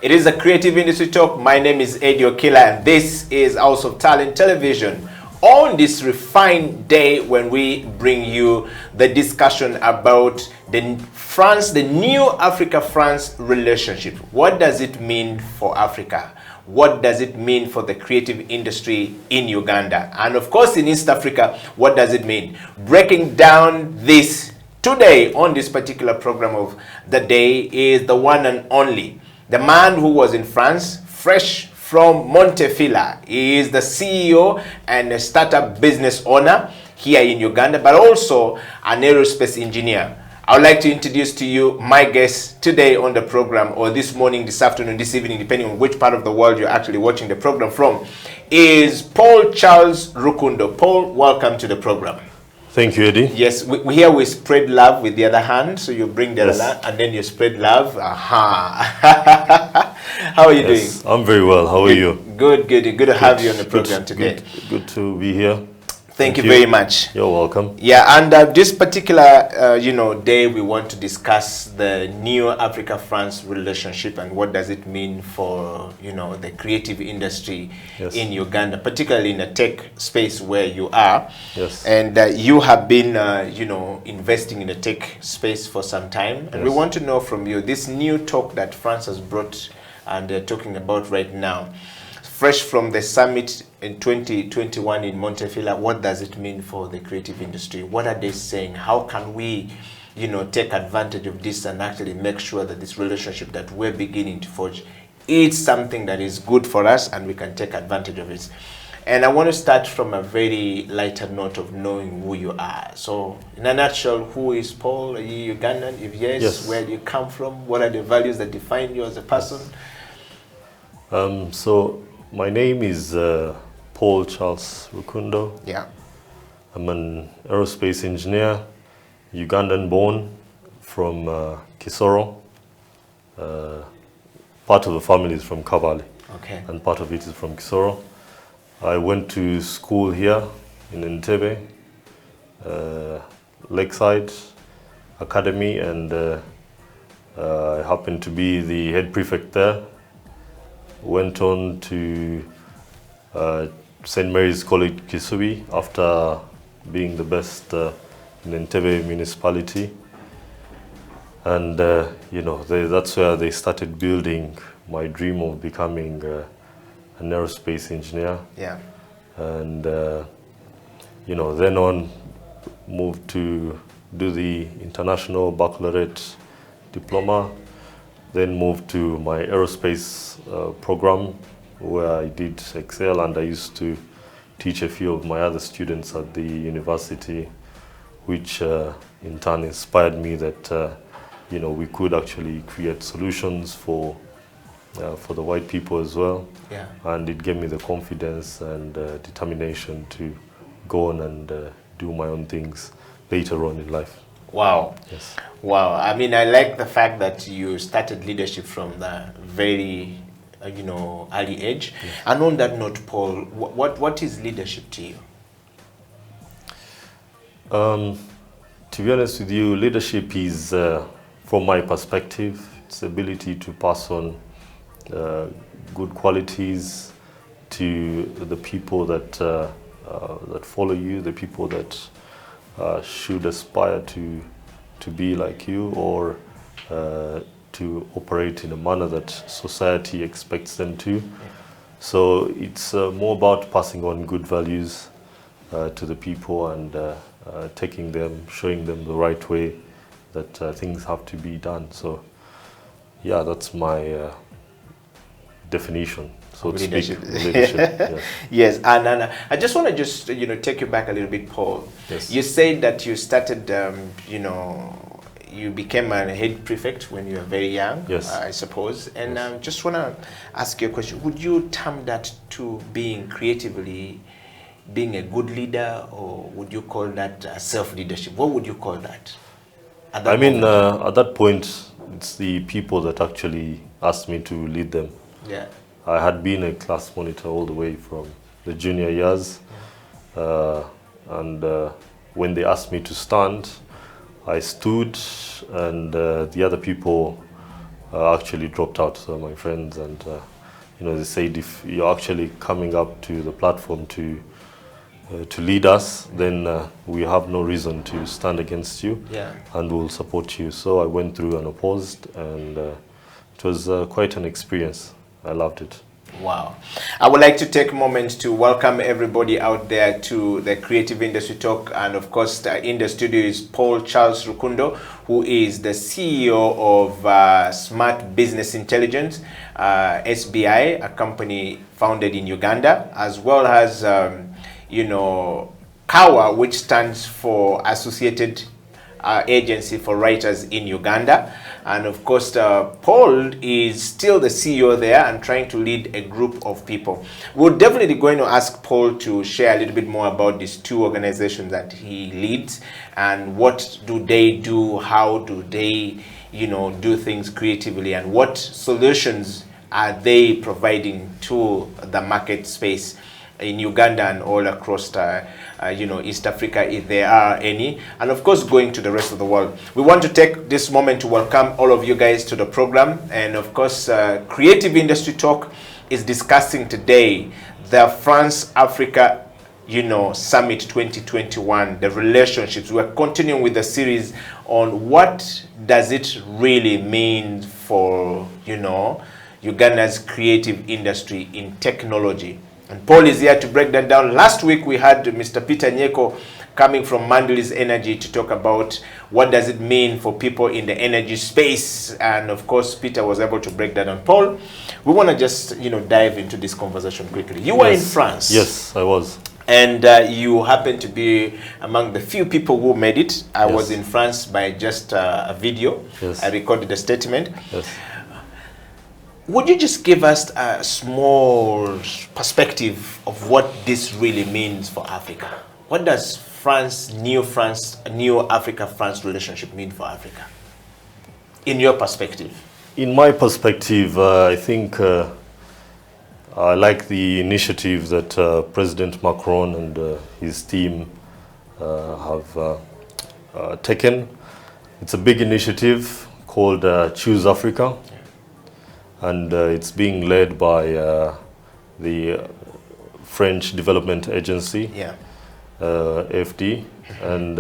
It is a Creative Industry Talk. My name is Eddie Okila, and this is House of Talent Television. On this refined day when we bring you the discussion about the new Africa-France relationship. What does it mean for Africa? What does it mean for the creative industry in Uganda? And of course in East Africa, what does it mean? Breaking down this today on this particular program of the day is the one and only, the man who was in France, fresh from Montpellier. He is the CEO and a startup business owner here in Uganda, but also an aerospace engineer. I would like to introduce to you my guest today on the program, or this morning, this afternoon, this evening, depending on which part of the world you're actually watching the program from, is Paul Charles Rukundo. Paul, welcome to the program. Thank you, Eddie. Yes, here we spread love with the other hand, so you bring the other hand, and then you spread love. Aha. How are you doing? I'm very well. How are you? Good to have you on the program today. Good to be here. Thank you very much. You're welcome. Yeah, and this particular, day, we want to discuss the new Africa-France relationship and what does it mean for, the creative industry in Uganda, particularly in the tech space where you are. Yes. And you have been, investing in the tech space for some time. And we want to know from you, this new talk that France has brought and they're talking about right now, fresh from the summit in 2021 in Montpellier, what does it mean for the creative industry? What are they saying? How can we, take advantage of this and actually make sure that this relationship that we're beginning to forge is something that is good for us and we can take advantage of it? And I want to start from a very lighter note of knowing who you are. So, in a nutshell, who is Paul? Are you Ugandan? If yes, where do you come from? What are the values that define you as a person? So, my name is Paul Charles Rukundo. Yeah. I'm an aerospace engineer, Ugandan born from Kisoro. Part of the family is from Kabale. Okay. And part of it is from Kisoro. I went to school here in Entebbe, Lakeside Academy, and I happened to be the head prefect there. Went on to St. Mary's College Kisubi after being the best in Entebbe municipality. And, that's where they started building my dream of becoming an aerospace engineer. Yeah. And, then on moved to do the international baccalaureate diploma. Then moved to my aerospace program where I did excel, and I used to teach a few of my other students at the university, which in turn inspired me that we could actually create solutions for the white people as well. Yeah. And it gave me the confidence and determination to go on and do my own things later on in life. Wow. Yes. Wow. I mean, I like the fact that you started leadership from the very, early age. Yes. And on that note, Paul, what is leadership to you? To be honest with you, leadership is, from my perspective, it's the ability to pass on good qualities to the people that follow you, the people that should aspire to be like you, or to operate in a manner that society expects them to. Yeah. So it's more about passing on good values to the people and taking them, showing them the right way that things have to be done. So yeah, that's my definition. So leadership. Leadership. Yes, and I just want to take you back a little bit, Paul. Yes. You said that you started, you became a head prefect when you were very young. Yes. I suppose. And just want to ask you a question. Would you term that to being creatively, being a good leader, or would you call that self-leadership? What would you call that? At that point, it's the people that actually asked me to lead them. Yeah. I had been a class monitor all the way from the junior years, and when they asked me to stand, I stood, and the other people actually dropped out, my friends, and they said if you're actually coming up to the platform to lead us, then we have no reason to stand against you, and we'll support you. So I went through and opposed, and it was quite an experience. I loved it. Wow. I would like to take a moment to welcome everybody out there to the Creative Industry Talk. And of course, in the studio is Paul Charles Rukundo, who is the CEO of Smart Business Intelligence, SBI, a company founded in Uganda, as well as, KAWA, which stands for Associated Agency for Writers in Uganda. And of course, Paul is still the CEO there and trying to lead a group of people. We're definitely going to ask Paul to share a little bit more about these two organizations that he leads and what do they do, how do they, do things creatively, and what solutions are they providing to the market space in Uganda and all across East Africa, if there are any, and of course going to the rest of the world. We want to take this moment to welcome all of you guys to the program, and of course Creative Industry Talk is discussing today the France Africa Summit 2021, the relationships. We're continuing with the series on what does it really mean for Uganda's creative industry in technology. And Paul is here to break that down. Last week we had Mr. Peter Nyeko coming from Mandali's Energy to talk about what does it mean for people in the energy space. And of course, Peter was able to break that down. Paul, we want to just, dive into this conversation quickly. You were in France. Yes, I was. And you happen to be among the few people who made it. I was in France by just a video. Yes. I recorded a statement. Yes. Would you just give us a small perspective of what this really means for Africa? What does new Africa-France relationship mean for Africa? In your perspective. In my perspective, I think I like the initiative that President Macron and his team have taken. It's a big initiative called Choose Africa. And it's being led by the French Development Agency, FD, and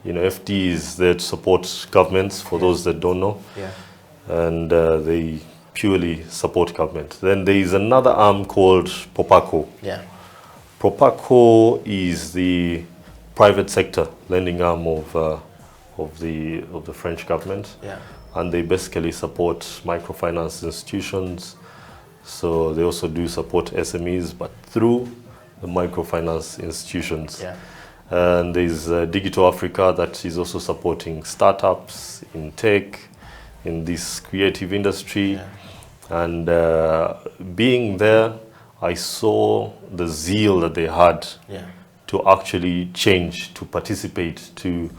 FD is there to support governments, for those that don't know, and they purely support government. Then there is another arm called POPACO. POPACO is the private sector lending arm of the French government. And they basically support microfinance institutions. So they also do support SMEs, but through the microfinance institutions. And there's Digital Africa that is also supporting startups in tech, in this creative industry. And being there, I saw the zeal that they had to actually change, to participate, to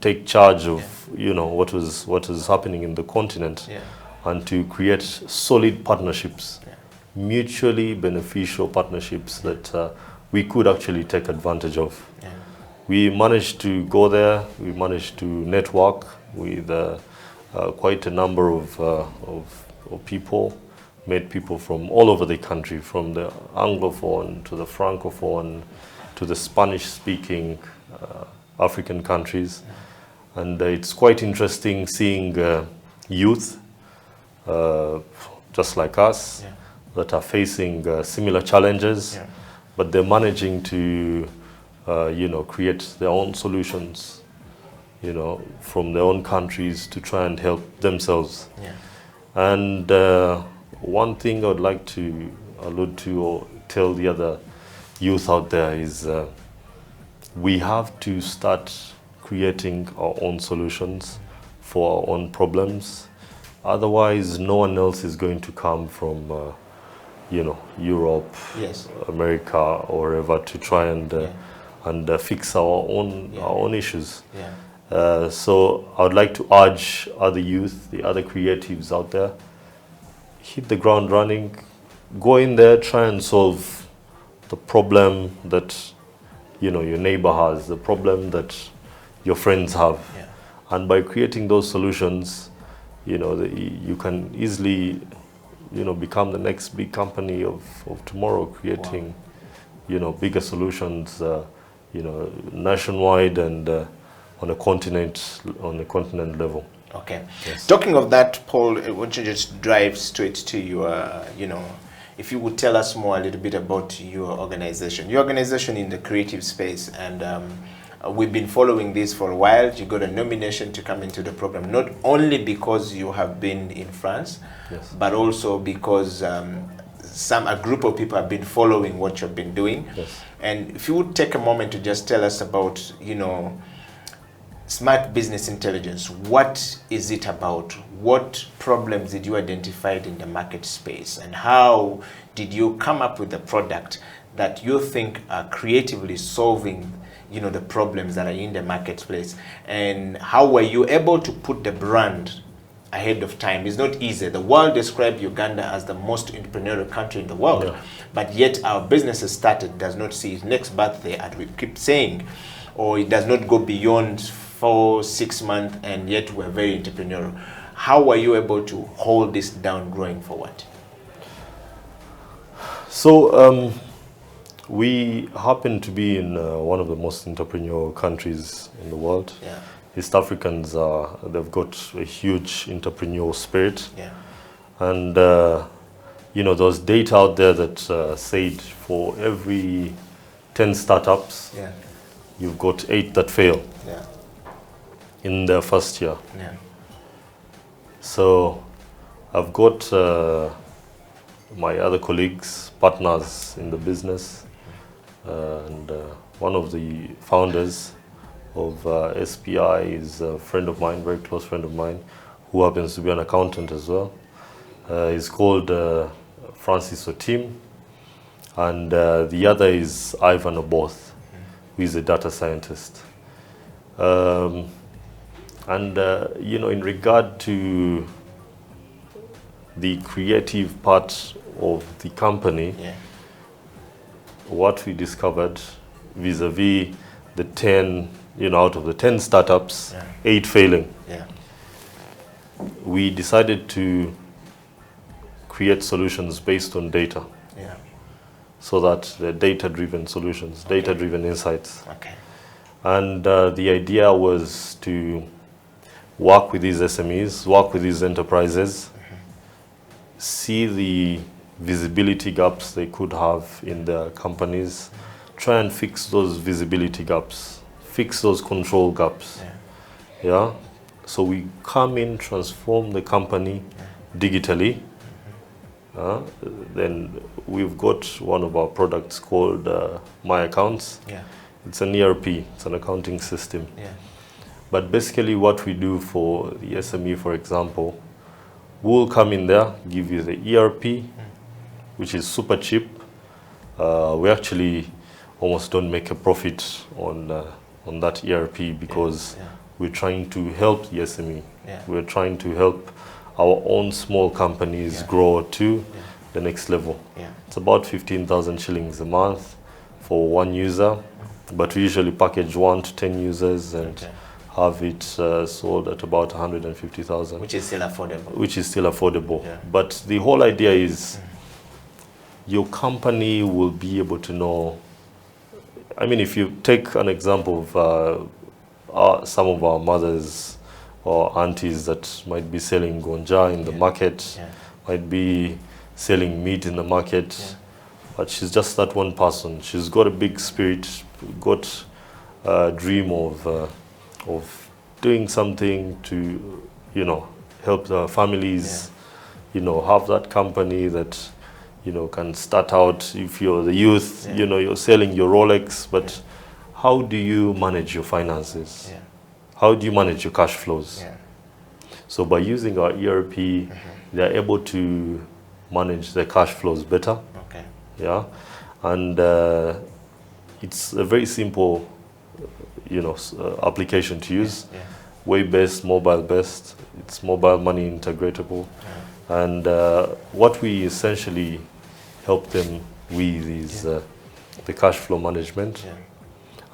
take charge of what was happening in the continent, and to create solid partnerships, mutually beneficial partnerships that we could actually take advantage of. We managed to go there. We managed to network with quite a number of people. Met people from all over the country, from the Anglophone to the Francophone to the Spanish-speaking African countries, and it's quite interesting seeing youth just like us that are facing similar challenges, but they're managing to create their own solutions, from their own countries to try and help themselves. And one thing I would like to allude to or tell the other youth out there is we have to start creating our own solutions for our own problems. Otherwise, no one else is going to come from, Europe, America, or wherever to try and fix our own issues. So I would like to urge other youth, the other creatives out there, hit the ground running, go in there, try and solve the problem that your neighbor has, the problem that your friends have. And by creating those solutions, you know, you can easily, you know, become the next big company of tomorrow, creating, Wow. you know, bigger solutions, you know, nationwide and on a continent level. Okay. Yes. Talking of that, Paul, I want you to just drive straight to your, you know, if you would tell us more a little bit about your organization. Your organization in the creative space, and we've been following this for a while. You got a nomination to come into the program, not only because you have been in France, Yes. but also because a group of people have been following what you've been doing. Yes. And if you would take a moment to just tell us about, you know, smart business intelligence, what is it about? What problems did you identify in the market space? And how did you come up with a product that you think are creatively solving, you know, the problems that are in the marketplace? And how were you able to put the brand ahead of time? It's not easy. The world described Uganda as the most entrepreneurial country in the world, Yeah. but yet our businesses started does not see its next birthday, as we keep saying, or it does not go beyond 4-6 months, and yet we're very entrepreneurial. How were you able to hold this down growing forward? So we happen to be in one of the most entrepreneurial countries in the world. Yeah. East Africans they've got a huge entrepreneurial spirit. Yeah. And you know, there's data out there that said for every 10 startups, Yeah. you've got 8 that fail Yeah. in their first year. Yeah. So I've got my other colleagues, partners in the business, and one of the founders of SPI is a friend of mine, very close friend of mine, who happens to be an accountant as well. He's called Francis Otim, and the other is Ivan Oboth, who is a data scientist. And you know, in regard to the creative part of the company, Yeah. what we discovered vis-a-vis the 10, you know, out of the 10 startups, Yeah. 8 failing, Yeah. we decided to create solutions based on data, Yeah. so that they're data-driven solutions, data-driven insights. Okay. And the idea was to work with these SMEs, work with these enterprises, see the visibility gaps they could have in their companies, try and fix those visibility gaps, fix those control gaps. Yeah. Yeah. So we come in, transform the company digitally. Then we've got one of our products called My Accounts. Yeah. It's an ERP, it's an accounting system. Yeah. But basically what we do for the SME, for example, we'll come in there, give you the ERP, which is super cheap. We actually almost don't make a profit on that ERP because Yeah. we're trying to help the SME. Yeah. We're trying to help our own small companies Yeah. grow to the next level. Yeah. It's about 15,000 shillings a month for one user, but we usually package 1 to 10 users and Okay. have it sold at about 150,000, Which is still affordable. which is still affordable. Yeah. But the whole idea is your company will be able to know. I mean, if you take an example of some of our mothers or aunties that might be selling gonja in the market, Yeah. might be selling meat in the market, Yeah. but she's just that one person. She's got a big spirit, got a dream of doing something to, you know, help the families, you know, have that company that, you know, can start out. If you're the youth, you know, you're selling your Rolex, but how do you manage your finances? Yeah. How do you manage your cash flows? Yeah. So by using our ERP, they're able to manage their cash flows better. Okay. Yeah, and it's a very simple, you know, application to use. Yeah. Web-based, mobile-based. It's mobile money integratable, and what we essentially help them with is the cash flow management, Yeah.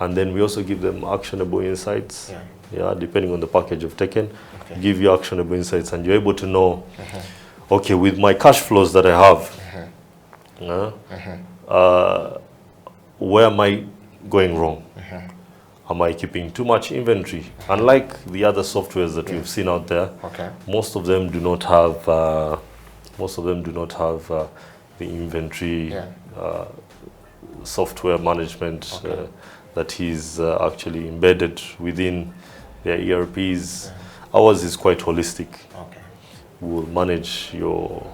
and then we also give them actionable insights. Yeah. yeah, depending on the package you've taken, give you actionable insights, and you're able to know, okay, with my cash flows that I have, where am I going wrong? Am I keeping too much inventory? Unlike the other softwares that we've seen out there, most of them do not have the inventory software management that is actually embedded within their ERPs. Ours is quite holistic. We'll manage your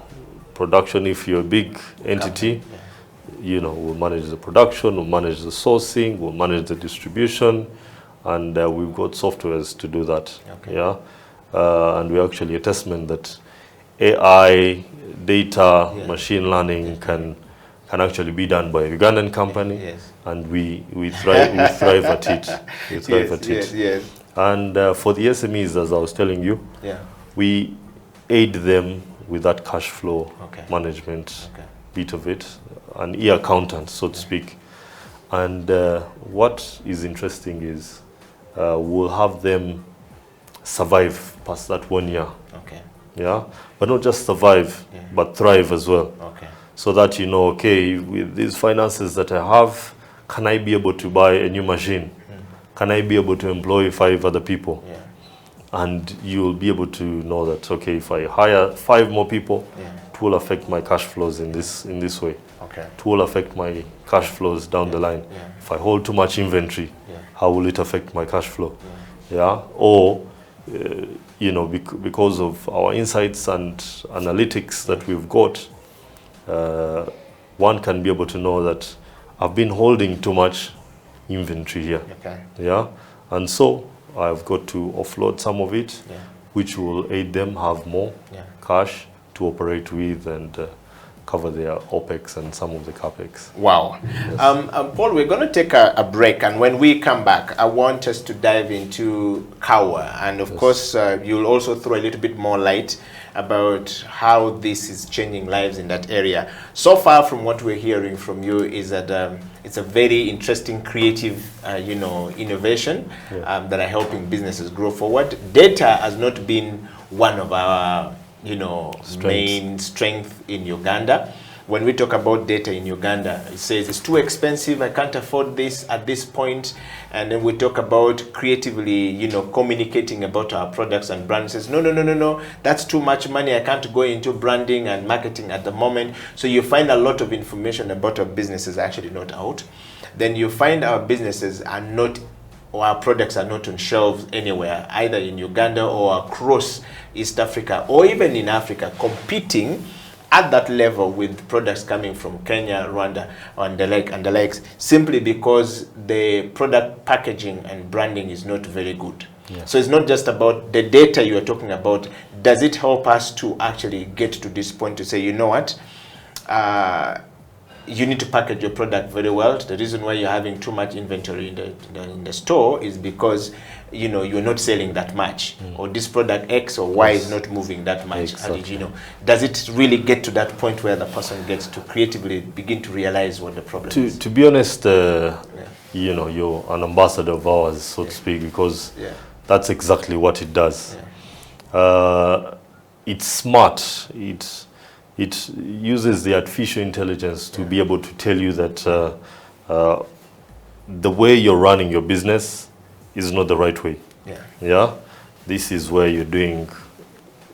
production if you're a big entity. You know, we'll manage the production, we'll manage the sourcing, we'll manage the distribution, and we've got softwares to do that. Yeah, and we're actually a testament that AI, data, machine learning can actually be done by a Ugandan company, and we thrive at it. We thrive at it. And for the SMEs, as I was telling you, we aid them with that cash flow management bit of it, an e-accountant, so to speak. And what is interesting is we'll have them survive past that 1 year. Yeah, but not just survive, but thrive as well. So that you know, okay, with these finances that I have, can I be able to buy a new machine? Can I be able to employ 5 other people? And you'll be able to know that, okay, if I hire 5 more people, it will affect my cash flows in this way. It will affect my cash flows down the line. If I hold too much inventory, how will it affect my cash flow? Or you know, because of our insights and analytics that we've got, one can be able to know that I've been holding too much inventory here. Yeah, and so I've got to offload some of it, which will aid them have more cash to operate with and cover their OPEX and some of the CAPEX. Wow. Paul, we're going to take a break, and when we come back, I want us to dive into Kawa, and of course, you'll also throw a little bit more light about how this is changing lives in that area. So far from what we're hearing from you is that it's a very interesting, creative, you know, innovation that are helping businesses grow forward. Data has not been one of our, you know, main strength in Uganda. When we talk about data in Uganda, it says it's too expensive, I can't afford this at this point. And then we talk about creatively, you know, communicating about our products and brands. Says, no, that's too much money, I can't go into branding and marketing at the moment. So you find a lot of information about our businesses actually not out. Then you find our businesses are not, or our products are not on shelves anywhere, either in Uganda or across East Africa, or even in Africa, competing at that level with products coming from Kenya, Rwanda, and the likes, simply because the product packaging and branding is not very good. So it's not just about the data you are talking about. Does it help us to actually get to this point to say, you know what, you need to package your product very well. The reason why you're having too much inventory in the store is because, you know, you're not selling that much, or this product X or Y is not moving that much. You know, does it really get to that point where the person gets to creatively begin to realize what the problem is? To be honest, you know, you're an ambassador of ours, so to speak, because that's exactly what it does. It's smart. It uses the artificial intelligence to be able to tell you that the way you're running your business is not the right way. This is where you're doing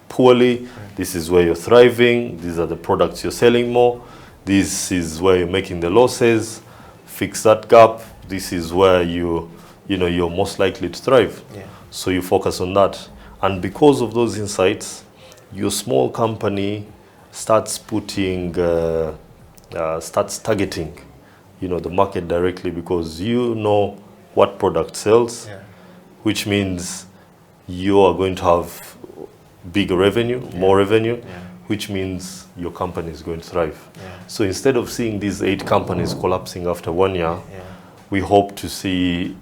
poorly. This is where you're thriving. These are the products you're selling more. This is where you're making the losses. Fix that gap. This is where you're most likely to thrive. So you focus on that. And because of those insights, your small company starts putting, starts targeting, you know, the market directly, because you know what product sells, which means you are going to have bigger revenue, more revenue, which means your company is going to thrive. So instead of seeing these 8 companies collapsing after 1 year, we hope to see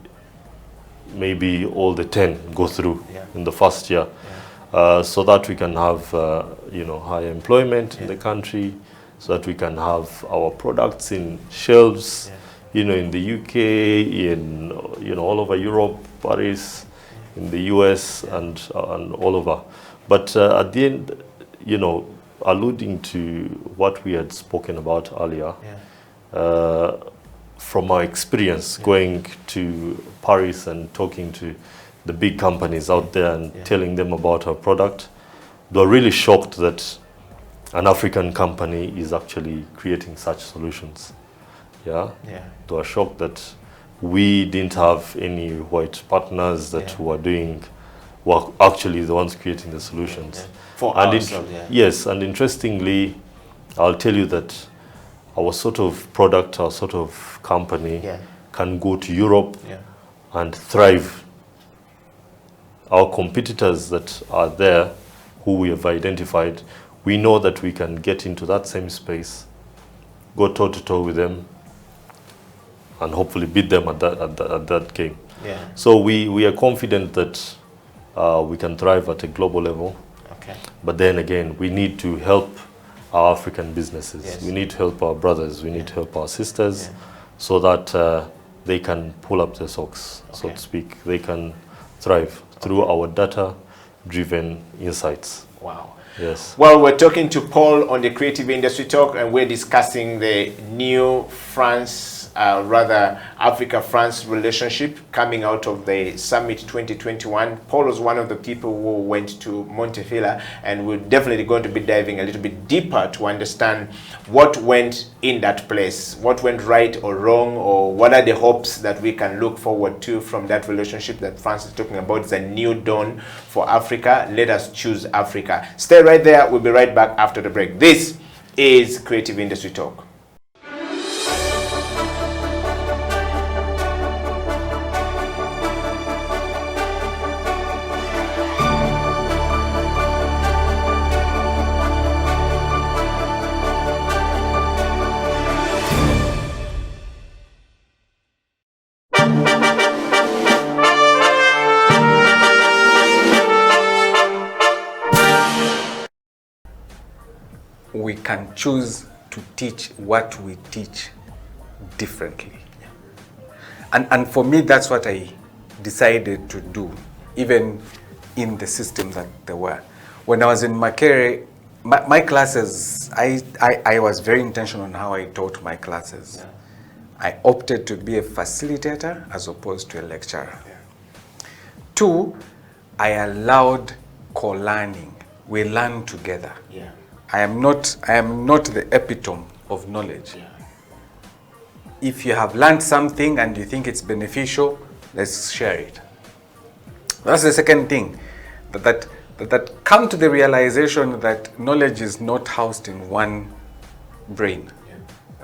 maybe all the 10 go through in the first year. So that we can have, you know, higher employment in the country, so that we can have our products in shelves, you know, in the UK, in, you know, all over Europe, Paris, in the US and all over. But at the end, you know, alluding to what we had spoken about earlier, from my experience going to Paris and talking to the big companies out there and telling them about our product, they were really shocked that an African company is actually creating such solutions. They were shocked that we didn't have any white partners that were actually the ones creating the solutions. For ourselves, Yes, and interestingly, I'll tell you that our sort of product, our sort of company can go to Europe and thrive. Our competitors that are there, who we have identified, we know that we can get into that same space, go toe-to-toe with them, and hopefully beat them at that game. So we are confident that we can thrive at a global level. But then again, we need to help our African businesses. We need to help our brothers. We need to help our sisters, so that they can pull up their socks, so to speak. They can thrive through our data-driven insights. Wow. Yes. Well, we're talking to Paul on the Creative Industry Talk, and we're discussing the new Africa-France relationship coming out of the Summit 2021. Paul was one of the people who went to Montpellier, and we're definitely going to be diving a little bit deeper to understand what went in that place, what went right or wrong, or what are the hopes that we can look forward to from that relationship that France is talking about. It's a new dawn for Africa. Let us choose Africa. Stay right there. We'll be right back after the break. This is Creative Industry Talk. We can choose to teach what we teach differently. And for me, that's what I decided to do, even in the systems that there were. When I was in Makerere, my classes, I was very intentional on how I taught my classes. I opted to be a facilitator as opposed to a lecturer. Two, I allowed co-learning. We learn together. I am not the epitome of knowledge. If you have learned something and you think it's beneficial, let's share it. That's the second thing. That come to the realization that knowledge is not housed in one brain.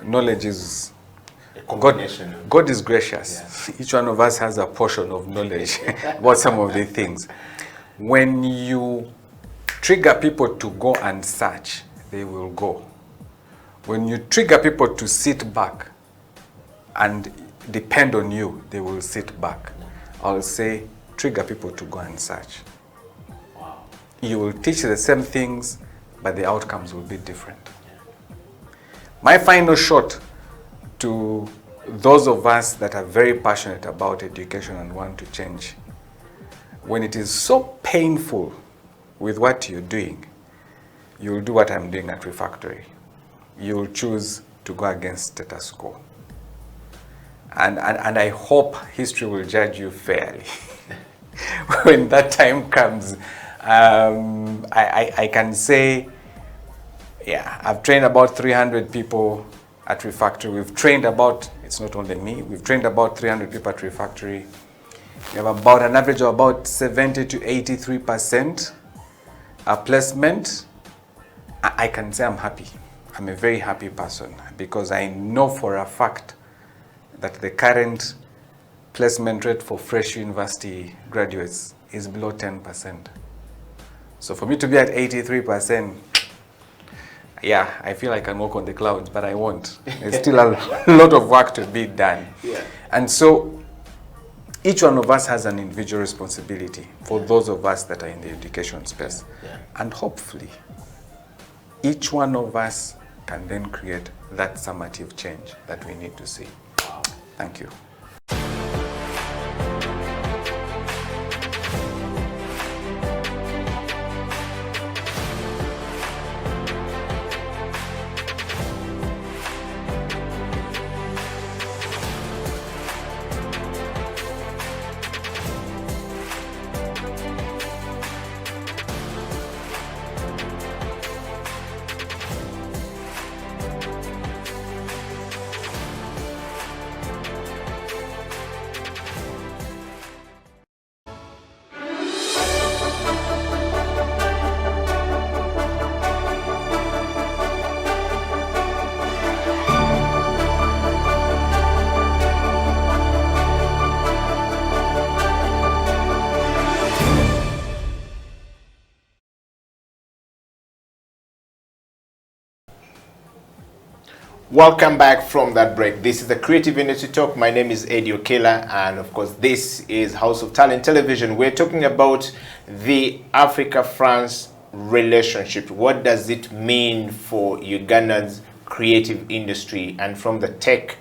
Knowledge is God is gracious. Each one of us has a portion of knowledge about some of the things. When you trigger people to go and search, they will go. When you trigger people to sit back and depend on you, they will sit back. I'll say, trigger people to go and search. You will teach the same things, but the outcomes will be different. My final shot to those of us that are very passionate about education and want to change, when it is so painful with what you're doing, you'll do what I'm doing at Refactory. You'll choose to go against status quo. And I hope history will judge you fairly. When that time comes, I can say, I've trained about 300 people at Refactory. We've trained about, it's not only me, we've trained about 300 people at Refactory. We have about an average of about 70 to 83% placement. I can say I'm happy. I'm a very happy person because I know for a fact that the current placement rate for fresh university graduates is below 10%. So for me to be at 83%, I feel I can walk on the clouds, but I won't. There's still a lot of work to be done. And so each one of us has an individual responsibility for those of us that are in the education space. And hopefully, each one of us can then create that summative change that we need to see. Thank you. Welcome back from that break. This is the Creative Industry Talk. My name is Eddie Okela, and of course, this is House of Talent Television. We're talking about the Africa-France relationship. What does it mean for Uganda's creative industry and from the tech,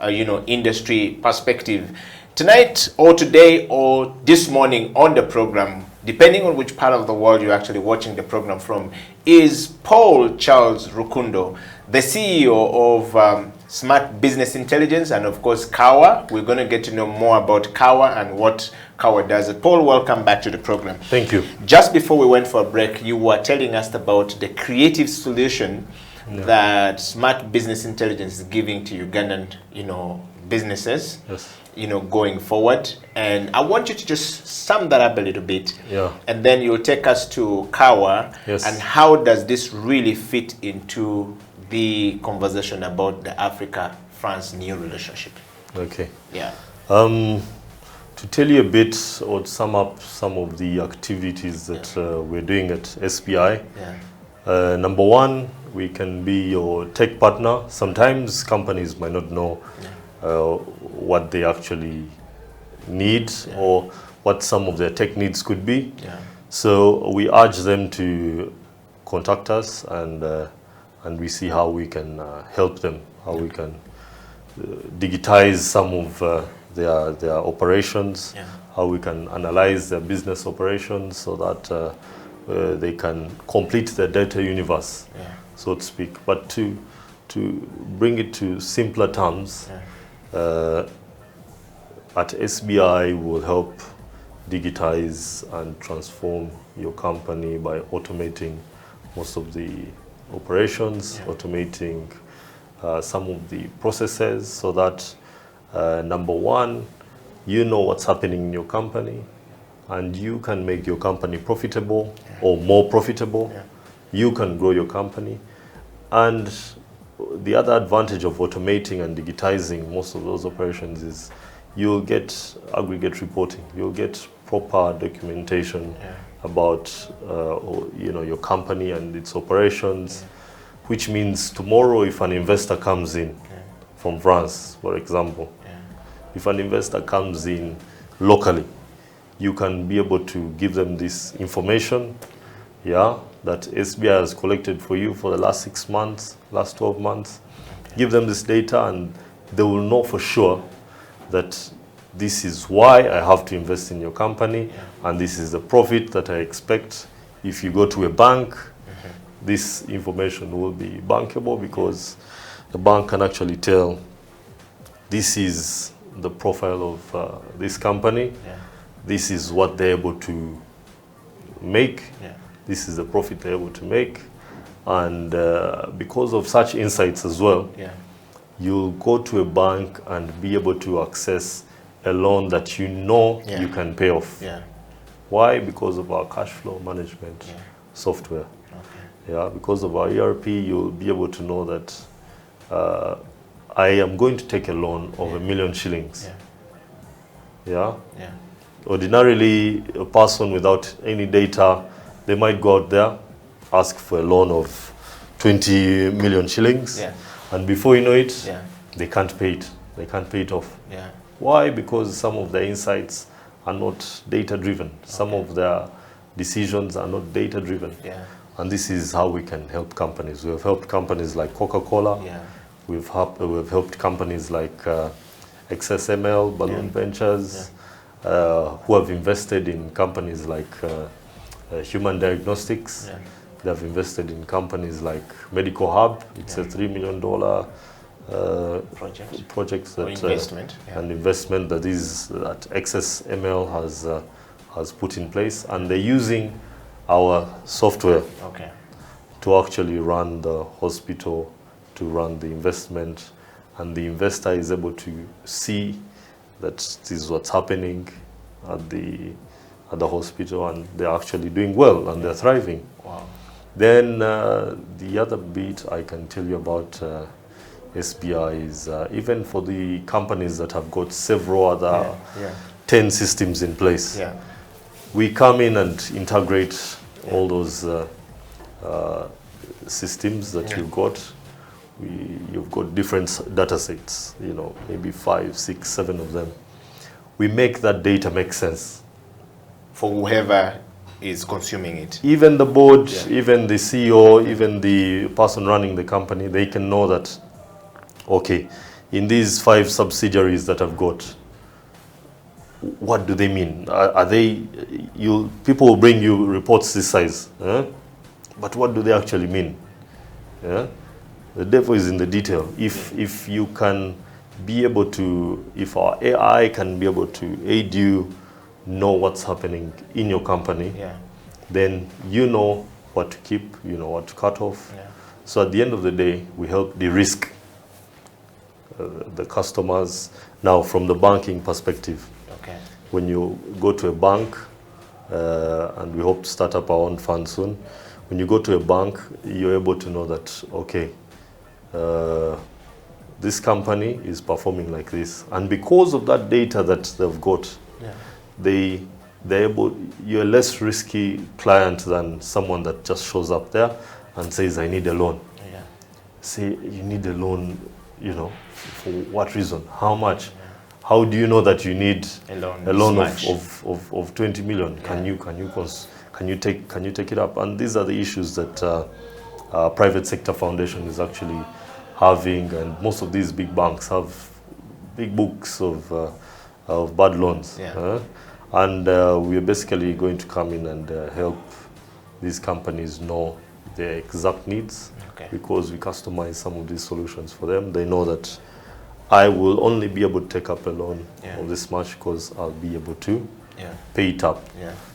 industry perspective? Tonight, or today, or this morning on the program, depending on which part of the world you're actually watching the program from, is Paul Charles Rukundo, the CEO of Smart Business Intelligence, and of course Kawa. We're going to get to know more about Kawa and what Kawa does. Paul, welcome back to the program. Thank you. Just before we went for a break, you were telling us about the creative solution that Smart Business Intelligence is giving to Ugandan, businesses. Yes. Going forward, and I want you to just sum that up a little bit, and then you'll take us to Kawa. Yes. And how does this really fit into the conversation about the Africa-France new relationship? Okay. Yeah. To tell you a bit or sum up some of the activities that we're doing at SBI. Yeah. Number one, we can be your tech partner. Sometimes companies might not know what they actually need or what some of their tech needs could be. Yeah. So we urge them to contact us, and we see how we can help them, how we can digitize some of their operations, how we can analyze their business operations so that they can complete the data universe, so to speak. But to bring it to simpler terms, at SBI will help digitize and transform your company by automating most of the operations, automating some of the processes so that number one, you know what's happening in your company and you can make your company profitable or more profitable. You can grow your company. And the other advantage of automating and digitizing most of those operations is you'll get aggregate reporting. You'll get proper documentation about your company and its operations, which means tomorrow if an investor comes in from France, for example, if an investor comes in locally, you can be able to give them this information, that SBI has collected for you for the last 6 months, last 12 months. Give them this data and they will know for sure that this is why I have to invest in your company and this is the profit that I expect. If you go to a bank, this information will be bankable because the bank can actually tell this is the profile of this company, this is what they're able to make, this is the profit they're able to make. And because of such insights as well, you'll go to a bank and be able to access a loan that you can pay off. Why? Because of our cash flow management software. Because of our ERP, you'll be able to know that I am going to take a loan of $1 million shillings. Ordinarily, a person without any data, they might go out there, ask for a loan of 20 million shillings, and before you know it, they can't pay it. They can't pay it off. Why? Because some of the insights are not data-driven. Some of their decisions are not data-driven. And this is how we can help companies. We have helped companies like Coca-Cola. We've helped companies like XSML, Balloon Ventures, who have invested in companies like Human Diagnostics. They have invested in companies like Medical Hub. It's a $3 million project that an investment that XSML has put in place, and they're using our software to actually run the hospital, to run the investment, and the investor is able to see that this is what's happening at the hospital, and they're actually doing well and they're thriving. Then the other bit I can tell you about SBI is even for the companies that have got several other 10 systems in place, we come in and integrate all those systems that you've got. you've got different data sets, you know, maybe 5, 6, 7 of them. We make that data make sense for whoever is consuming it. Even the board, even the CEO, even the person running the company, they can know that, okay, in these 5 subsidiaries that I've got, what do they mean? Are they, people will bring you reports this size, but what do they actually mean? Yeah? The devil is in the detail. If you can be able to, if our AI can be able to aid you know what's happening in your company, then you know what to keep, you know what to cut off. So at the end of the day, we help de-risk the customers. Now, from the banking perspective, when you go to a bank, and we hope to start up our own fund soon, when you go to a bank, you're able to know that, okay, this company is performing like this. And because of that data that they've got, you're a less risky client than someone that just shows up there and says, I need a loan. Say, you need a loan, you know, for what reason? How much? How do you know that you need a loan of 20 million? Can you take it up? And these are the issues that private sector foundation is actually having, and most of these big banks have big books of bad loans. And we're basically going to come in and help these companies know their exact needs, because we customize some of these solutions for them. They know that I will only be able to take up a loan of this much because I'll be able to pay it up.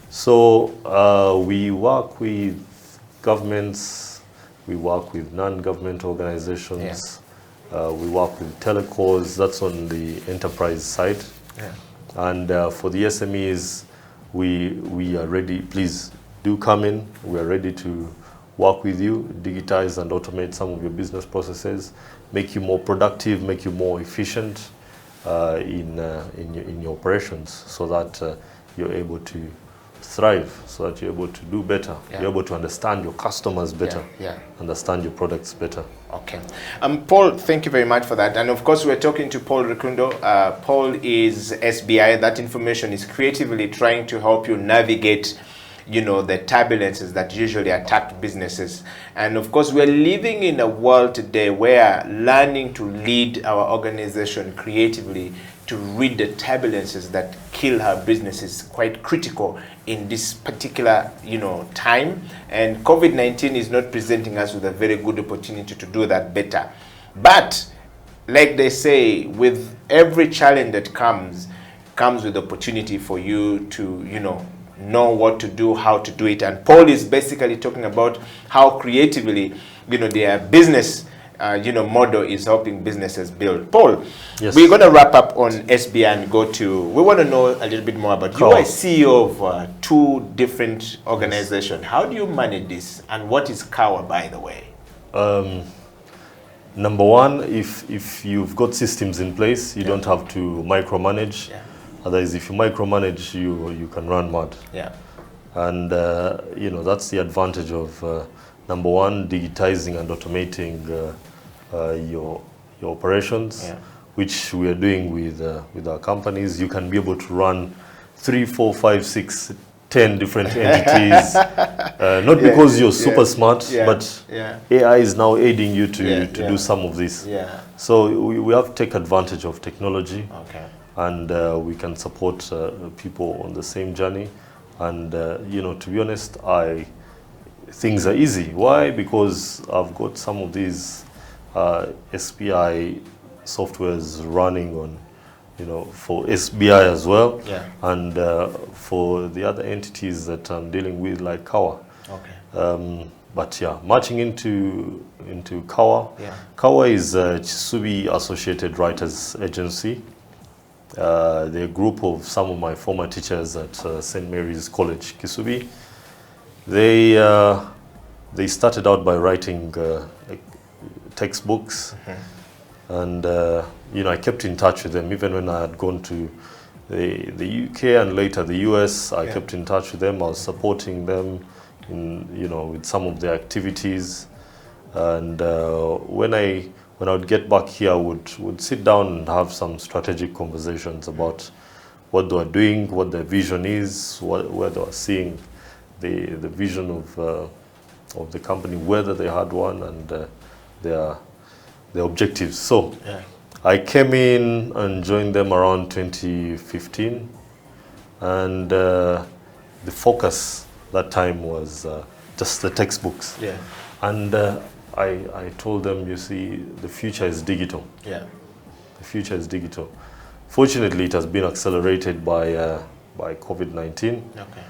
So we work with governments, we work with non-government organizations, we work with telecos, that's on the enterprise side. And for the SMEs, we are ready. Please do come in. We are ready to work with you, digitize and automate some of your business processes, make you more productive, make you more efficient in your operations, so that you're able to thrive, so that you're able to do better. You're able to understand your customers better, understand your products better. Okay. Paul, thank you very much for that. And of course, we're talking to Paul Rukundo. Paul is SBI. That information is creatively trying to help you navigate, you know, the turbulences that usually attack businesses. And of course, we're living in a world today where learning to lead our organization creatively to read the turbulences that kill our business is quite critical in this particular, you know, time. And COVID-19 is not presenting us with a very good opportunity to do that better. But like they say, with every challenge that comes with opportunity for you to, you know what to do, how to do it. And Paul is basically talking about how creatively, you know, their business model is helping businesses build. Paul, we're going to wrap up on SBI and we want to know a little bit more about you. You are CEO of 2 different organizations. How do you manage this? And what is Kawa, by the way? Number one, if you've got systems in place, you don't have to micromanage. Otherwise, if you micromanage, you can run mad. And that's the advantage of number one, digitizing and automating your operations, which we are doing with our companies. You can be able to run 3, 4, 5, 6, 10 different entities, not because you're super smart, but AI is now aiding you to do some of this. So we have to take advantage of technology, and we can support people on the same journey. And to be honest, things are easy. Why? Because I've got some of these SBI softwares running on, for SBI as well, and for the other entities that I'm dealing with, like Kawa. But marching into Kawa. Kawa is a Chisubi Associated Writers Agency. They're a group of some of my former teachers at St. Mary's College, Kisubi. They started out by writing textbooks, and I kept in touch with them even when I had gone to the UK and later the US. I kept in touch with them. I was supporting them in with some of their activities, And when I would get back here, I would sit down and have some strategic conversations about what they were doing, what their vision is, where they were seeing the vision of the company, whether they had one, and their objectives. So I came in and joined them around 2015, and the focus that time was just the textbooks. Yeah. And I told them, you see, the future is digital. Yeah. The future is digital. Fortunately, it has been accelerated by COVID-19. Okay.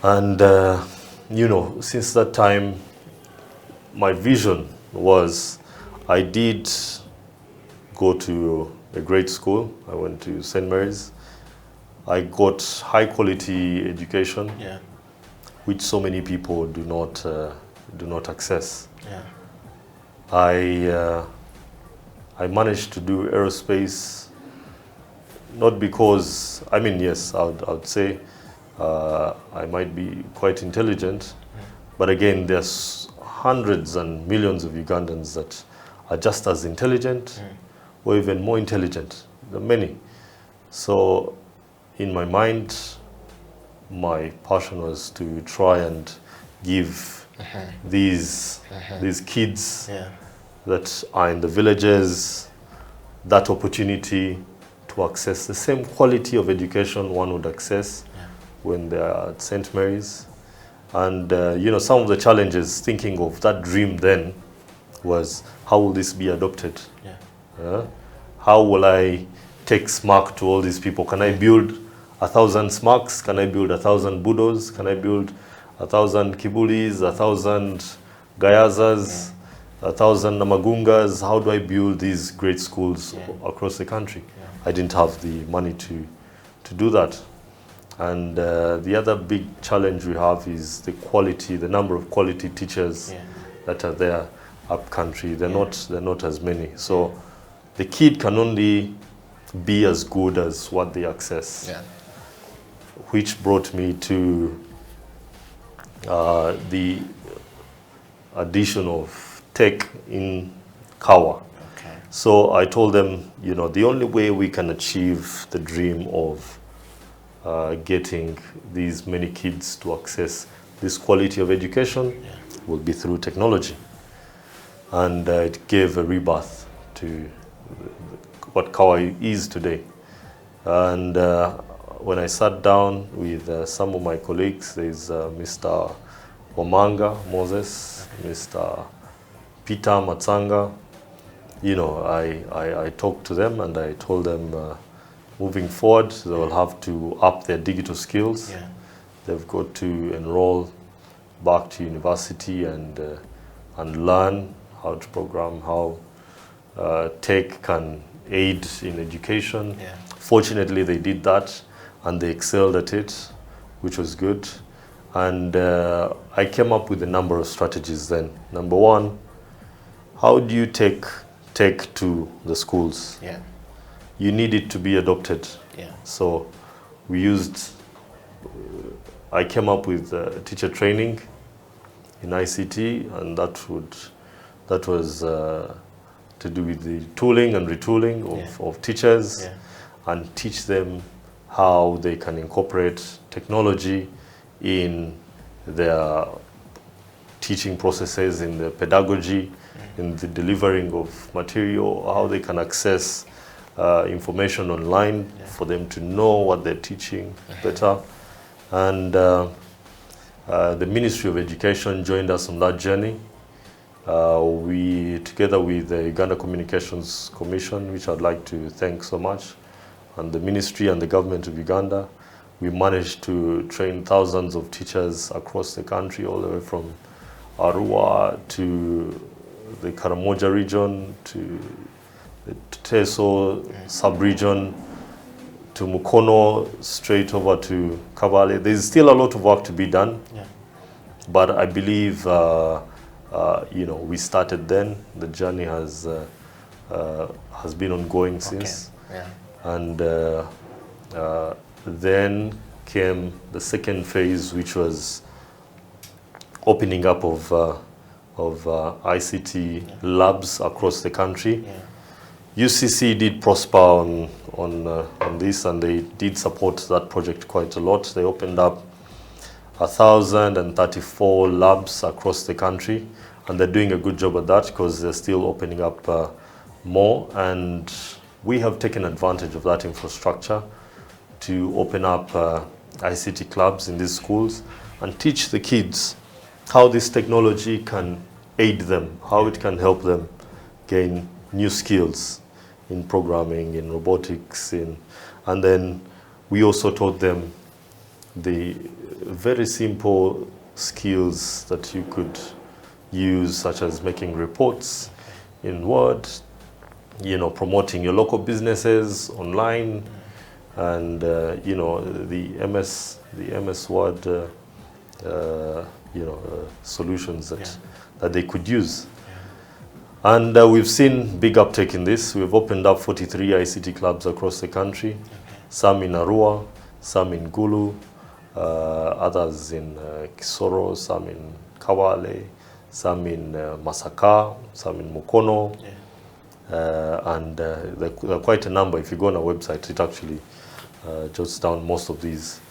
And, you know, since that time, my vision was, I did go to a great school. I went to St. Mary's. I got high quality education, Yeah. which so many people do not access. Yeah. I managed to do aerospace, not because, I mean, yes, I would say I might be quite intelligent, but again, there's hundreds and millions of Ugandans that are just as intelligent or even more intelligent than many. So in my mind, my passion was to try and give these kids Yeah. that are in the villages that opportunity to access the same quality of education one would access when they are at St. Mary's. And you know, some of the challenges thinking of that dream then was, how will this be adopted? Yeah. How will I take SMARC to all these people? Can I build 1,000 SMARCs? Can I build 1,000 Budos? Can I build 1,000 Kibulis, 1,000 Gayazas, 1,000 Namagungas? How do I build these great schools across the country? I didn't have the money to do that. And the other big challenge we have is the quality, the number of quality teachers that are there up country. They're not as many. So the kid can only be as good as what they access. Yeah. Which brought me to the addition of tech in Kawa. Okay. So I told them, you know, the only way we can achieve the dream of getting these many kids to access this quality of education will be through technology. And it gave a rebirth to what Kawa is today. And when I sat down with some of my colleagues, there's Mr. Wamanga Moses, Mr. Peter Matsanga. You know, I talked to them and I told them moving forward, they will have to up their digital skills. Yeah. They've got to enroll back to university and learn how to program, how tech can aid in education. Yeah. Fortunately, they did that and they excelled at it, which was good. And I came up with a number of strategies then. Number one, how do you take tech to the schools? Yeah. You need it to be adopted. Yeah. So we used, I came up with teacher training in ICT, and that was to do with the tooling and retooling of teachers and teach them how they can incorporate technology in their teaching processes, in the pedagogy, in the delivering of material, how they can access information online for them to know what they're teaching better. And the Ministry of Education joined us on that journey. We, together with the Uganda Communications Commission, which I'd like to thank so much, and the ministry and the government of Uganda, we managed to train thousands of teachers across the country, all the way from Arua to the Karamoja region, to the Teso sub-region, to Mukono, straight over to Kabale. There's still a lot of work to be done, but I believe you know, we started then. The journey has been ongoing since. And then came the second phase, which was opening up of of ICT labs across the country. UCC did prosper on this, and they did support that project quite a lot. They opened up 1,034 labs across the country, and they're doing a good job at that because they're still opening up more. And we have taken advantage of that infrastructure to open up ICT clubs in these schools and teach the kids how this technology can aid them, how it can help them gain new skills in programming, in robotics, and then we also taught them the very simple skills that you could use, such as making reports in Word, promoting your local businesses online, and the MS Word solutions that they could use. And we've seen big uptake in this. We've opened up 43 ICT clubs across the country, some in Arua, some in Gulu, others in Kisoro, some in Kawale, some in Masaka, some in Mukono, and there are quite a number. If you go on our website, it actually jots down most of these.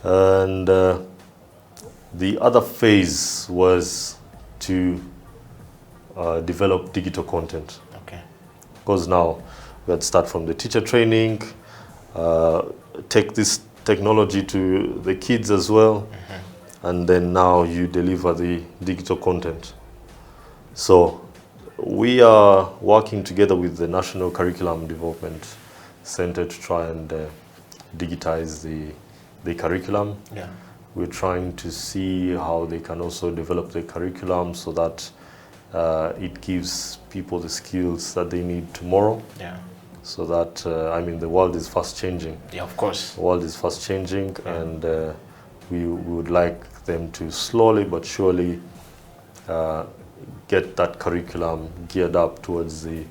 And the other phase was to develop digital content. Okay. Because now we had to start from the teacher training, take this technology to the kids as well, and then now you deliver the digital content. So we are working together with the National Curriculum Development Center to try and digitize the curriculum. Yeah. We're trying to see how they can also develop the curriculum so that it gives people the skills that they need tomorrow. Yeah. So that, the world is fast changing. Yeah, of course. The world is fast changing, and we would like them to slowly but surely get that curriculum geared up towards the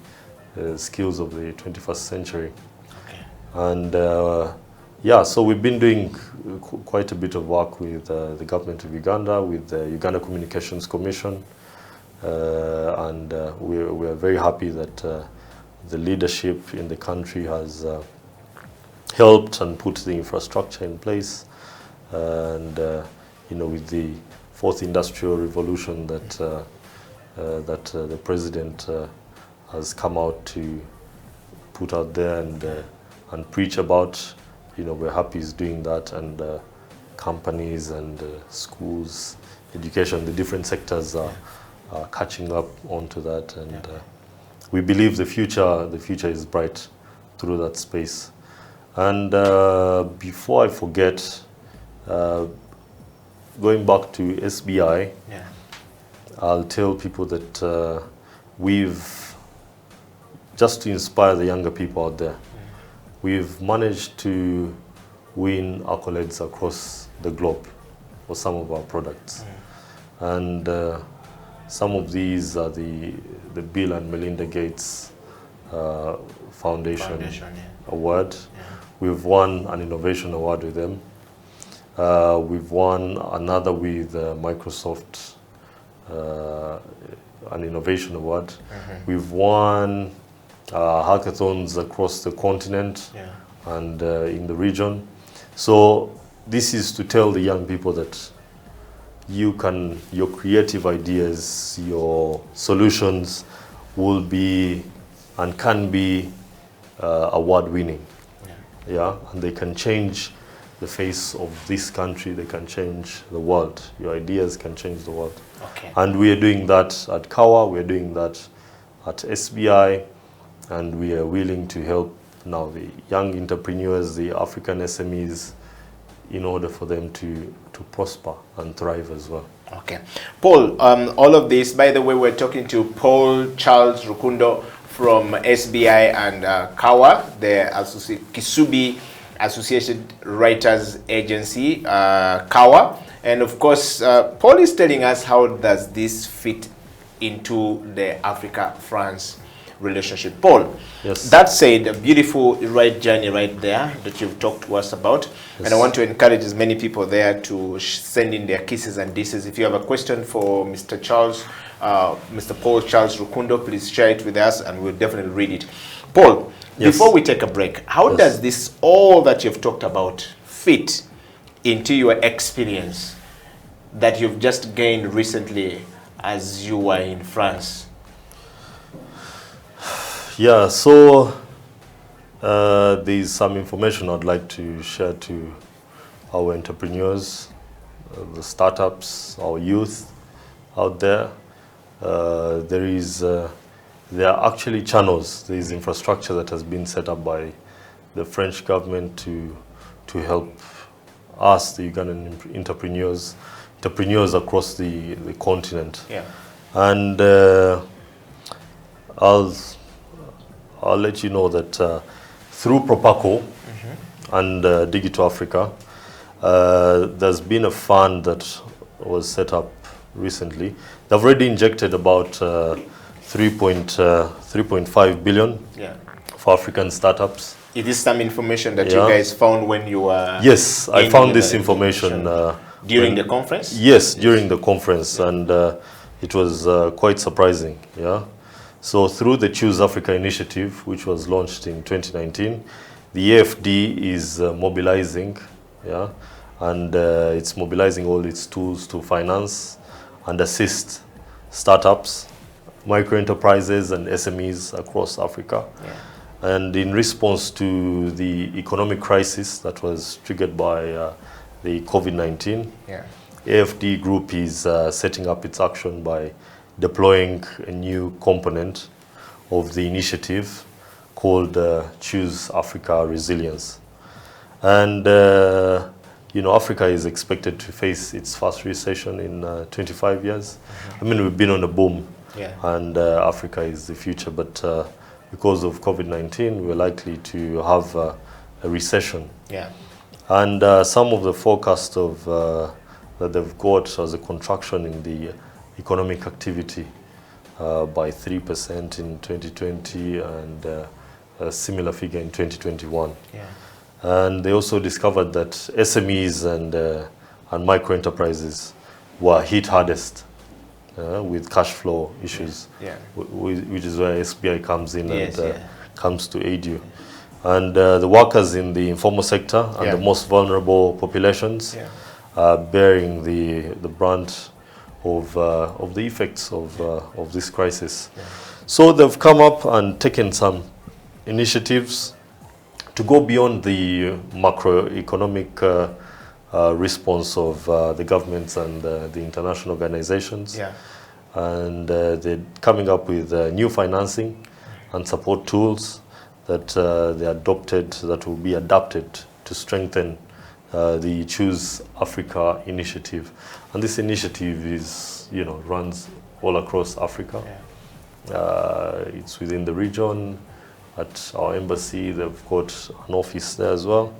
skills of the 21st century. Okay. And so we've been doing quite a bit of work with the government of Uganda, with the Uganda Communications Commission, and we're very happy that the leadership in the country has helped and put the infrastructure in place, and with the fourth industrial revolution that the president has come out to put out there and preach about. We're happy he's doing that, and companies and schools, education, the different sectors are catching up onto that, and we believe the future is bright through that space. And before I forget, going back to SBI, I'll tell people that we've, just to inspire the younger people out there, we've managed to win accolades across the globe for some of our products. And some of these are the Bill and Melinda Gates Foundation Award. We've won an innovation award with them. We've won another with Microsoft, an innovation award. We've won hackathons across the continent and in the region. So this is to tell the young people that your creative ideas, your solutions will be and can be award-winning. And they can change the face of this country, they can change the world. Your ideas can change the world. And we are doing that at Kawa, we are doing that at SBI, and we are willing to help now the young entrepreneurs, the African SMEs, in order for them to prosper and thrive as well. Okay. Paul, all of this, by the way, we're talking to Paul Charles Rukundo from SBI and Kawa, the Kisubi Associated Writers Agency, Kawa. And of course, Paul is telling us how does this fit into the Africa France relationship. Paul, Yes. that said, a beautiful right journey right there that you've talked to us about. Yes. And I want to encourage as many people there to send in their kisses and disses. If you have a question for Mr. Charles, Mr. Paul Charles Rukundo, please share it with us and we'll definitely read it. Paul, Yes. before we take a break, how Yes. does this, all that you've talked about, fit into your experience that you've just gained recently as you were in France? Yeah, so there's some information I'd like to share to our entrepreneurs, the startups, our youth out there. There are actually channels. There is infrastructure that has been set up by the French government to help us, the Ugandan entrepreneurs across the continent. Yeah. And I'll let you know that through Propaco and Digital Africa, there's been a fund that was set up recently. They've already injected about 3.5 billion Yeah. for African startups. Is this some information that you Yeah. guys found when you were... Yes, I in found this the information. during when- the conference? Yes, during the conference, and it was quite surprising. Yeah, so through the Choose Africa initiative, which was launched in 2019, the AFD is mobilizing, yeah, and it's mobilizing all its tools to finance and assist startups, micro enterprises, and SMEs across Africa. Yeah. And in response to the economic crisis that was triggered by the COVID-19, Yeah. AFD Group is setting up its action by deploying a new component of the initiative called Choose Africa Resilience. And, Africa is expected to face its first recession in 25 years. I mean, we've been on a boom, Yeah. and Africa is the future, but because of COVID-19, we're likely to have a recession. Yeah. And some of the forecast of that they've got as a contraction in the economic activity by 3% in 2020 and a similar figure in 2021. Yeah. And they also discovered that SMEs and micro enterprises were hit hardest with cash flow issues, Yeah. which is where SBI comes in Yes, and yeah. comes to aid you. And the workers in the informal sector and Yeah. the most vulnerable populations Yeah. are bearing the brunt of the effects of this crisis. Yeah. So they've come up and taken some initiatives to go beyond the macroeconomic response of the governments and the international organizations. Yeah. And they're coming up with new financing and support tools that that will be adapted to strengthen the Choose Africa initiative. And this initiative runs all across Africa. Yeah. It's within the region. At our embassy, they've got an office there as well.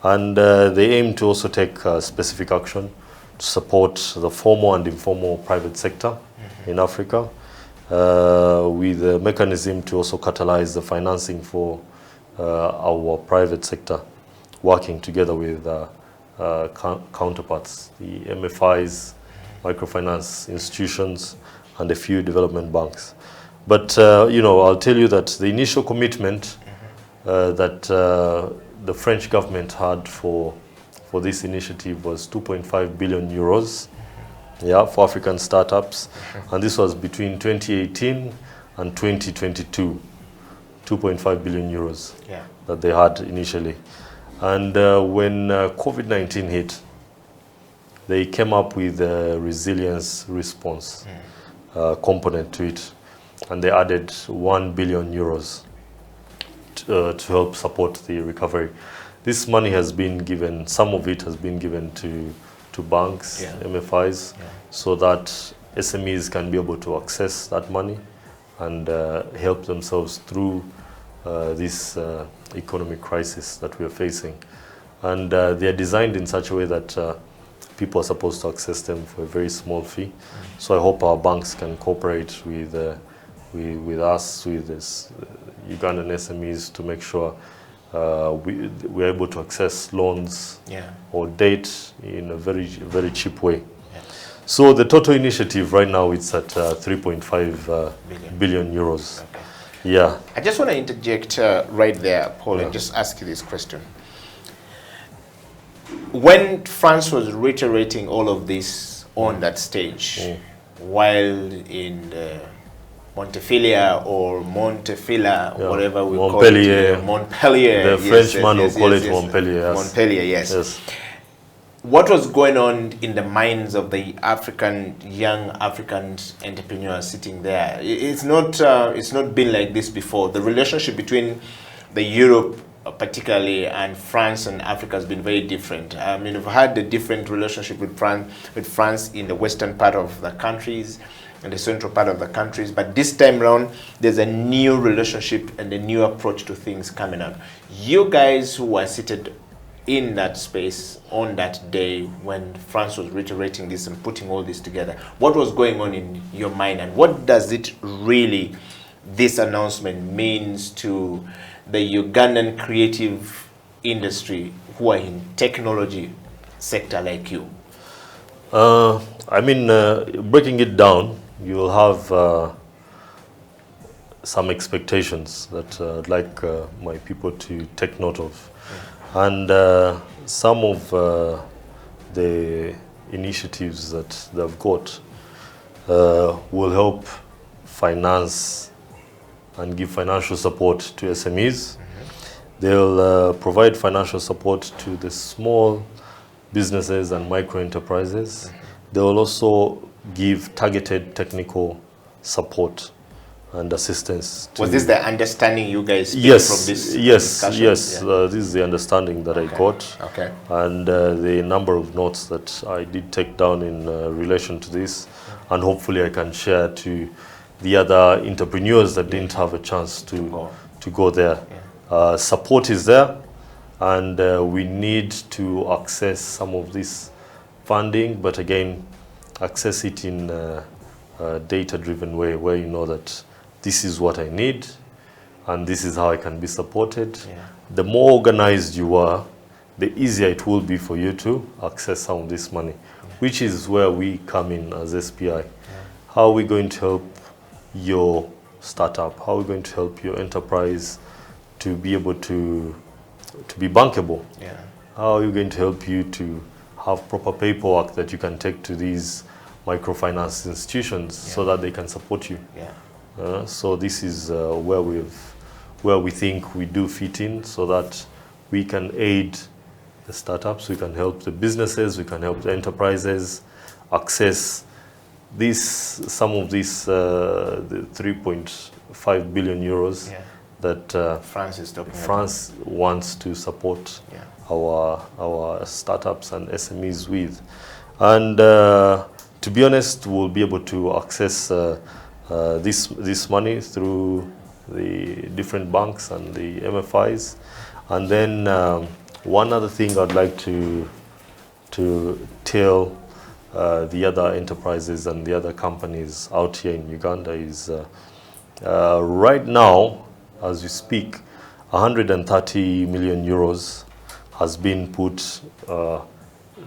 And they aim to also take specific action to support the formal and informal private sector in Africa, with a mechanism to also catalyze the financing for our private sector, working together with counterparts, the MFIs, microfinance institutions, and a few development banks. But, I'll tell you that the initial commitment that the French government had for this initiative was 2.5 billion euros, for African startups. And this was between 2018 and 2022, 2.5 billion euros that they had initially. And when COVID-19 hit, they came up with a resilience response component to it. And they added 1 billion euros to help support the recovery. This money has been given, some of it has been given to banks, MFIs, so that SMEs can be able to access that money and help themselves through this economic crisis that we are facing. And they are designed in such a way that people are supposed to access them for a very small fee. So I hope our banks can cooperate with with us, with this Ugandan SMEs, to make sure we're able to access loans or debt in a very cheap way. So the total initiative right now, it's at 3.5 billion euros. Okay. Yeah. I just want to interject right there, Paul, and just ask you this question. When France was reiterating all of this on that stage, while in Montpellier or Montefila, whatever we call it, Montpellier. The Frenchman will call it Montpellier. Yes. Montpellier, yes. Yes. What was going on in the minds of the young African entrepreneurs sitting there? It's not been like this before. The relationship between the Europe, particularly, and France and Africa has been very different. I mean, we've had a different relationship with France in the western part of the countries and the central part of the countries, but this time around, there's a new relationship and a new approach to things coming up. You guys who are seated in that space on that day when France was reiterating this and putting all this together, what was going on in your mind, and what does it really, this announcement, means to the Ugandan creative industry who are in technology sector like you? I mean, breaking it down, you will have some expectations that I'd like my people to take note of. And some of the initiatives that they've got will help finance and give financial support to SMEs. They'll provide financial support to the small businesses and micro enterprises. They will also give targeted technical support and assistance. Was this the understanding you guys from this discussion? Yes. This is the understanding that I got. Okay. And the number of notes that I did take down in relation to this, and hopefully I can share to the other entrepreneurs that didn't have a chance to go there. Support is there, and we need to access some of this funding, but again, access it in a data-driven way, where you know that this is what I need, and this is how I can be supported. The more organized you are, the easier it will be for you to access some of this money, which is where we come in as SPI. How are we going to help your startup? How are we going to help your enterprise to be able to be bankable? How are we going to help you to have proper paperwork that you can take to these microfinance institutions so that they can support you? So this is where we think we do fit in, so that we can aid the startups, we can help the businesses, we can help the enterprises access some of these the 3.5 billion euros that France wants to support our startups and SMEs with. And to be honest, we'll be able to access this money through the different banks and the MFIs. And then one other thing I'd like to tell the other enterprises and the other companies out here in Uganda is right now, as we speak, 130 million euros has been put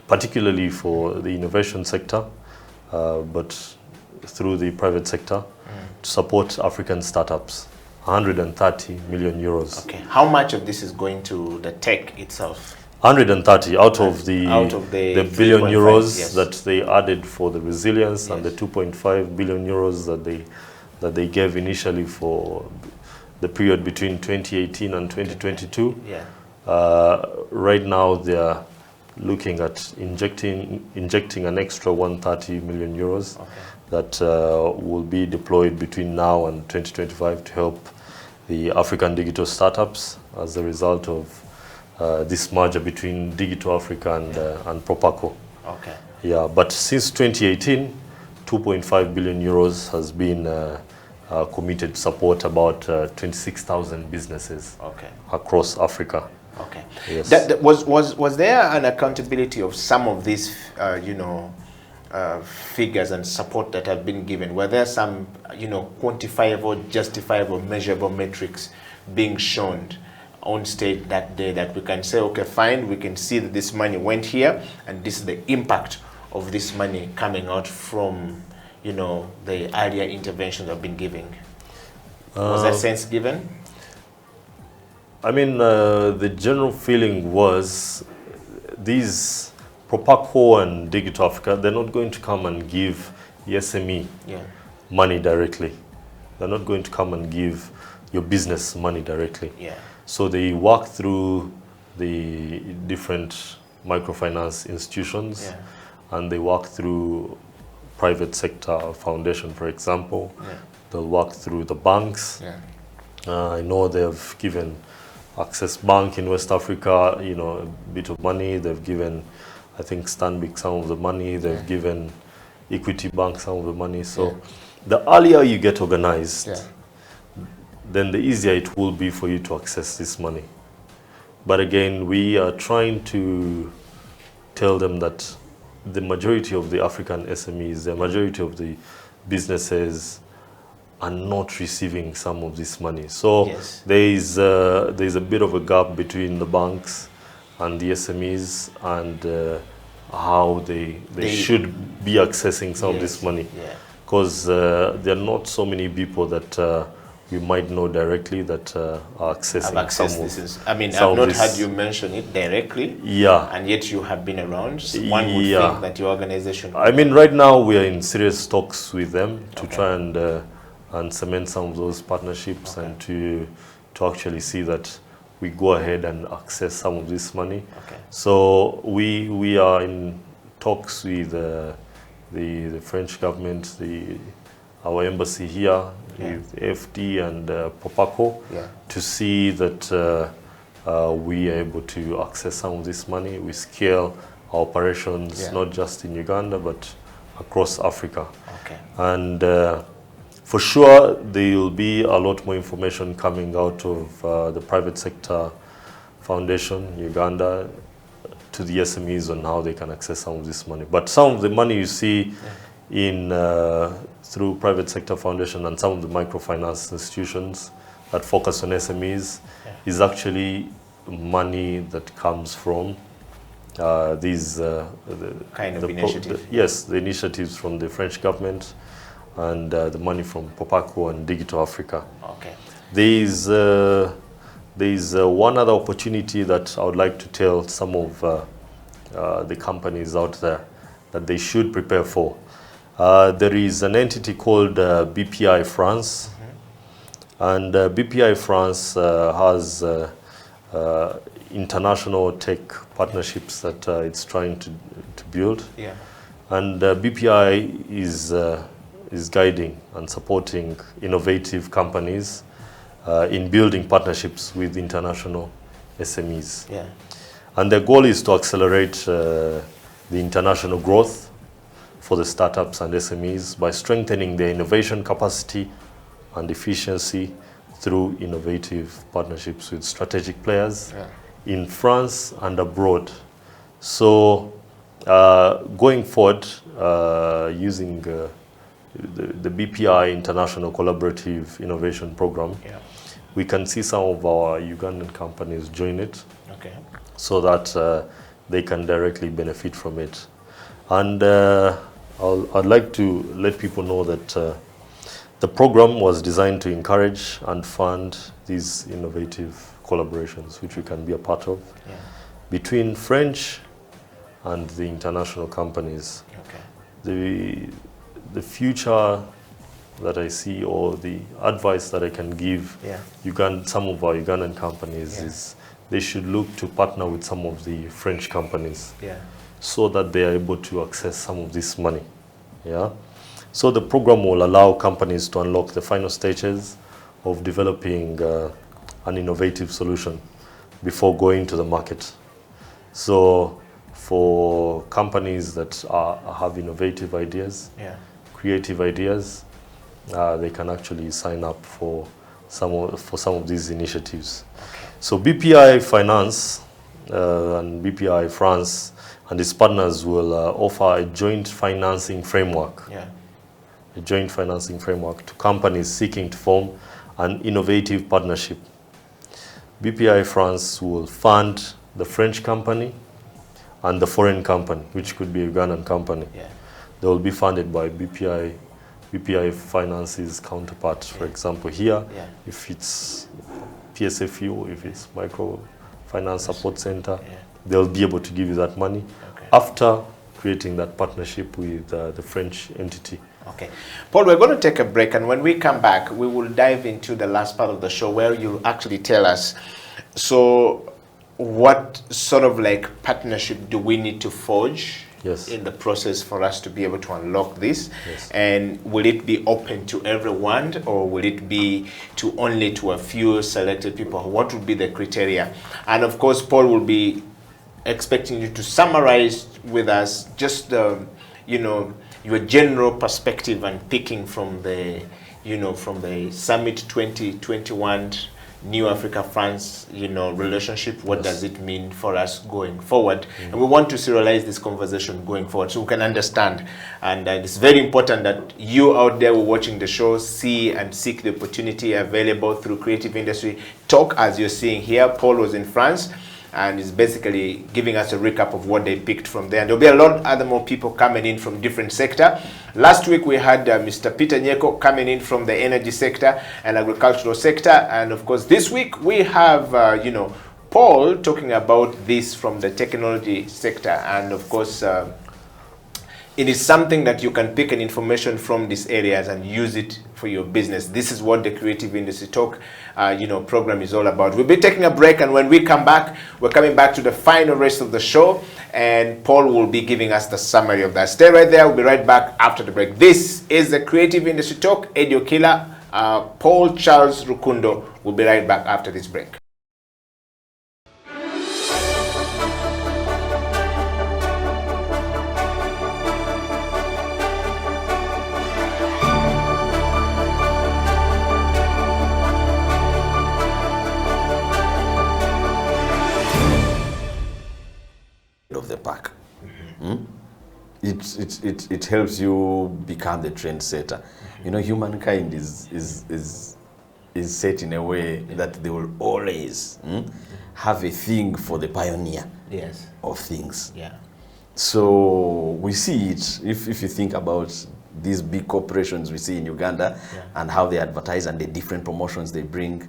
particularly for the innovation sector, but through the private sector, to support African startups. 130 million euros. Okay. How much of this is going to the tech itself? 130 out of the billion euros that they added for the resilience, and the 2.5 billion euros that they gave initially for the period between 2018 and 2022. Right now they are looking at injecting an extra 130 million euros that will be deployed between now and 2025 to help the African digital startups as a result of this merger between Digital Africa and Propaco. But since 2018, 2.5 billion euros has been committed to support about 26,000 businesses across Africa. Yes. Was there an accountability of some of these, figures and support that have been given? Were there some, quantifiable, justifiable, measurable metrics being shown on stage that day that we can say, okay, fine, we can see that this money went here, and this is the impact of this money coming out from, the earlier interventions have been giving? Was that sense given? I mean, the general feeling was these Propaco and Digital Africa, they're not going to come and give the SME money directly. They're not going to come and give your business money directly. Yeah. So they work through the different microfinance institutions, and they work through private sector foundation, for example. Yeah. They'll work through the banks. Yeah. I know they've given Access Bank in West Africa, a bit of money. They've given, I think, Stanbic some of the money. They've given Equity Bank some of the money. So the earlier you get organized, then the easier it will be for you to access this money. But again, we are trying to tell them that the majority of the African SMEs, the majority of the businesses are not receiving some of this money. So there's a bit of a gap between the banks and the SMEs and how they should be accessing some of this money. Because there are not so many people that you might know directly that are accessing some of this. I mean, I've not heard you mention it directly. Yeah. And yet you have been around. So one would think that your organization... I mean, right now we are in serious talks with them to try and cement some of those partnerships and to actually see that we go ahead and access some of this money. So we are in talks with the French government, our embassy here, with FD and Propaco, to see that we are able to access some of this money. We scale our operations not just in Uganda but across Africa. And for sure there will be a lot more information coming out of the private sector foundation, Uganda, to the SMEs on how they can access some of this money. But some of the money you see in through private sector foundation and some of the microfinance institutions that focus on SMEs is actually money that comes from these the initiatives from the French government and the money from Propaco and Digital Africa. There's one other opportunity that I would like to tell some of the companies out there that they should prepare for. There is an entity called BPI France, and BPI France has international tech partnerships that it's trying to build. And BPI is guiding and supporting innovative companies in building partnerships with international SMEs. And their goal is to accelerate the international growth for the startups and SMEs by strengthening their innovation capacity and efficiency through innovative partnerships with strategic players in France and abroad. So going forward, using the BPI International Collaborative Innovation Program, we can see some of our Ugandan companies join it so that they can directly benefit from it. And I'd like to let people know that the program was designed to encourage and fund these innovative collaborations, which we can be a part of, between French and the international companies. The future that I see, or the advice that I can give some of our Ugandan companies is they should look to partner with some of the French companies so that they are able to access some of this money. So the program will allow companies to unlock the final stages of developing an innovative solution before going to the market. So for companies that have innovative ideas, creative ideas, they can actually sign up for some of these initiatives. So BPI Finance and BPI France, and its partners will offer a joint financing framework. Yeah. A joint financing framework to companies seeking to form an innovative partnership. BPI France will fund the French company and the foreign company, which could be a Ugandan company. Yeah. They will be funded by BPI Finance's counterpart, for example, here, Yeah. if it's PSFU, if it's Microfinance Support Center, Yeah. they'll be able to give you that money Okay. after creating that partnership with the French entity. Okay. Paul, we're going to take a break, and when we come back, we will dive into the last part of the show where you'll actually tell us, so what sort of like partnership do we need to forge Yes. in the process for us to be able to unlock this? Yes. And will it be open to everyone, or will it be only to a few selected people? What would be the criteria? And of course, Paul will be expecting you to summarize with us just your general perspective and picking from the Summit 2021 New Africa France relationship. What does it mean for us going forward? And we want to serialize this conversation going forward so we can understand. And it's very important that you out there who are watching the show see and seek the opportunity available through Creative Industry Talk, as you're seeing here. Paul was in France and is basically giving us a recap of what they picked from there. And there'll be a lot of other more people coming in from different sector. Last week we had Mr. Peter Nyeko coming in from the energy sector and agricultural sector. And of course this week we have, Paul talking about this from the technology sector. And of course, it is something that you can pick an information from these areas and use it for your business. This is what the Creative Industry Talk program is all about. We'll be taking a break, and when we come back, we're coming back to the final rest of the show, and Paul will be giving us the summary of that. Stay right there. We'll be right back after the break. This is the Creative Industry Talk. Eddie Okila, Paul Charles Rukundo. We'll be right back after this break. Of the pack. It helps you become the trendsetter. Humankind is set in a way that they will always have a thing for the pioneer of things. Yeah. So we see it, if you think about these big corporations we see in Uganda and how they advertise and the different promotions they bring,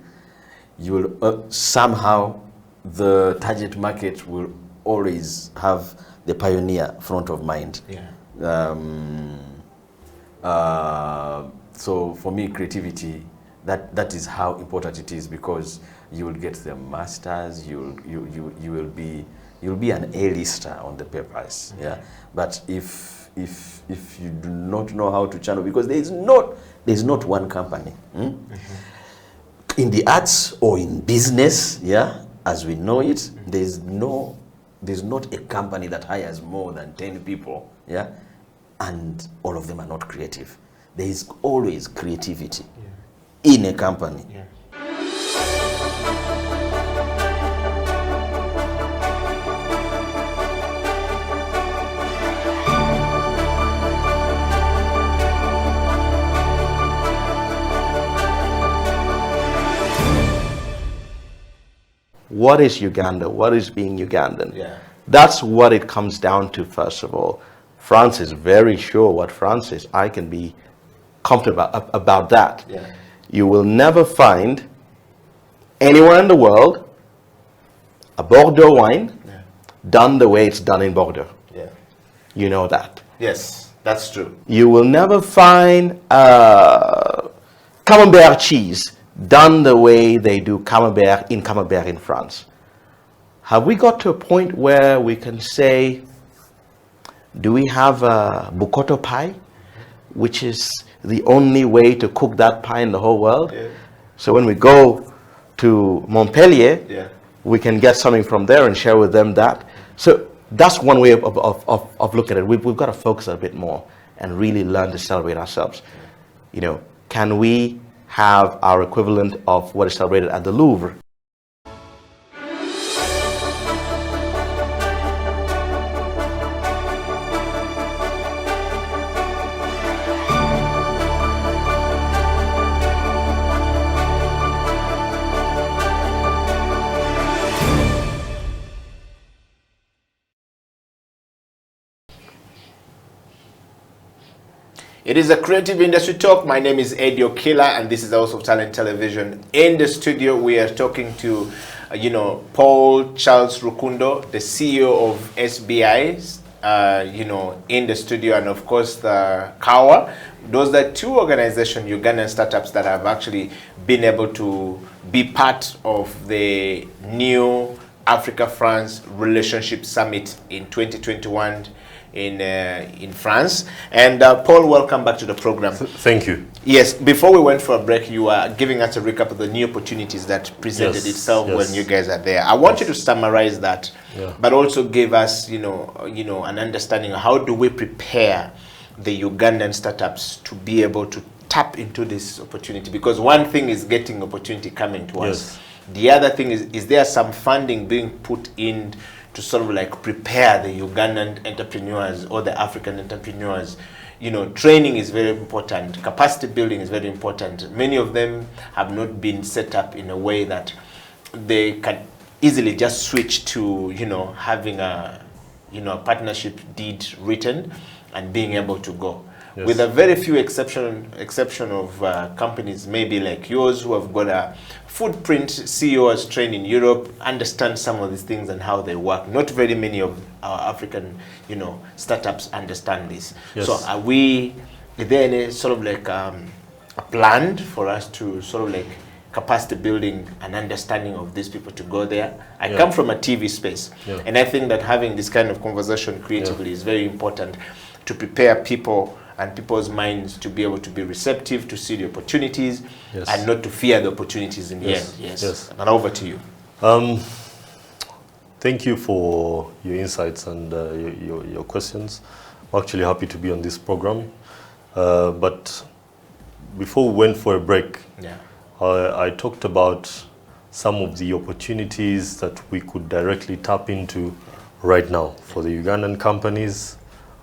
you will somehow the target market will always have the pioneer front of mind. So for me, creativity, that is how important it is, because you will get the masters, you'll be an A-lister on the papers. But if you do not know how to channel, because there's not one company in the arts or in business, as we know it, there's not a company that hires more than 10 people, and all of them are not creative. There is always creativity in a company. What is Uganda? What is being Ugandan? That's what it comes down to, first of all. France is very sure what France is. I can be comfortable about that. You will never find anywhere in the world a Bordeaux wine done the way it's done in Bordeaux. You know that. Yes, that's true. You will never find Camembert cheese done the way they do Camembert in France. Have we got to a point where we can say, do we have a bukoto pie, which is the only way to cook that pie in the whole world? So when we go to Montpellier, we can get something from there and share with them that. So that's one way of looking at it. We've got to focus a bit more and really learn to celebrate ourselves. Can we have our equivalent of what is celebrated at the Louvre? It is a creative industry talk. My name is Eddie Okila, and this is also Talent Television. In the studio, we are talking to, Paul Charles Rukundo, the CEO of SBI, in the studio, and of course the KAWA. Those are two organizations, Ugandan startups, that have actually been able to be part of the new Africa-France Relationship Summit in 2021 in France. And Paul, welcome back to the program. Thank you. Yes, before we went for a break, you were giving us a recap of the new opportunities that presented itself when you guys are there. I want you to summarize that, but also give us, an understanding of how do we prepare the Ugandan startups to be able to tap into this opportunity? Because one thing is getting opportunity coming to us. The other thing is there some funding being put in to sort of like prepare the Ugandan entrepreneurs or the African entrepreneurs? Training is very important. Capacity building is very important. Many of them have not been set up in a way that they can easily just switch to, having a partnership deed written and being able to go. With a very few exception of companies, maybe like yours, who have got a footprint. CEOs trained in Europe, understand some of these things and how they work. Not very many of our African, startups understand this. So is there any sort of like a plan for us to sort of like capacity building and understanding of these people to go there? I come from a TV space, and I think that having this kind of conversation creatively is very important to prepare people and people's minds to be able to be receptive to see the opportunities and not to fear the opportunities in the end. Yes. And over to you. Thank you for your insights and your questions. I'm actually happy to be on this program. But before we went for a break, I talked about some of the opportunities that we could directly tap into right now for the Ugandan companies,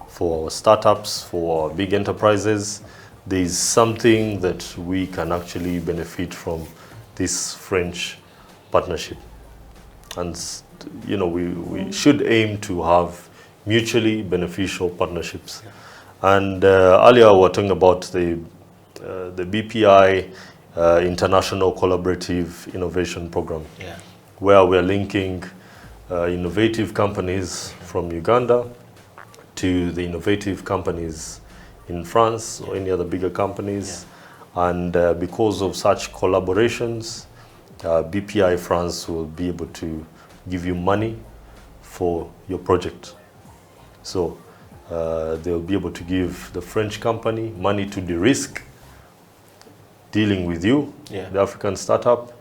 for our startups, for our big enterprises. There is something that we can actually benefit from this French partnership. And we should aim to have mutually beneficial partnerships. And earlier we were talking about the BPI International Collaborative Innovation Program, where we're linking innovative companies from Uganda to the innovative companies in France or any other bigger companies. And because of such collaborations, BPI France will be able to give you money for your project. So they'll be able to give the French company money to de-risk dealing with you, the African startup.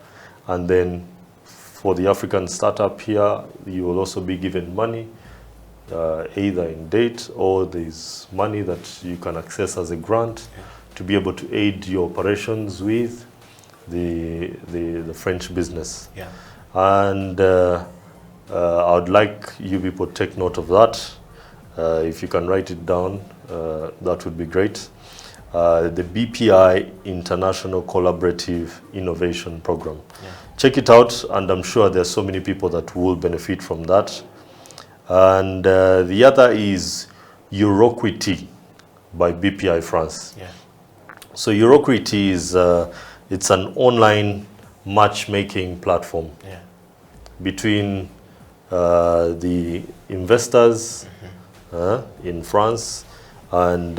And then for the African startup here, you will also be given money, either in debt or there's money that you can access as a grant to be able to aid your operations with the French business. And I would like you people to take note of that. If you can write it down, that would be great. The BPI International Collaborative Innovation Program. Check it out, and I'm sure there's so many people that will benefit from that. And the other is Euroquity by BPI France. So Euroquity is it's an online matchmaking platform between the investors in France, and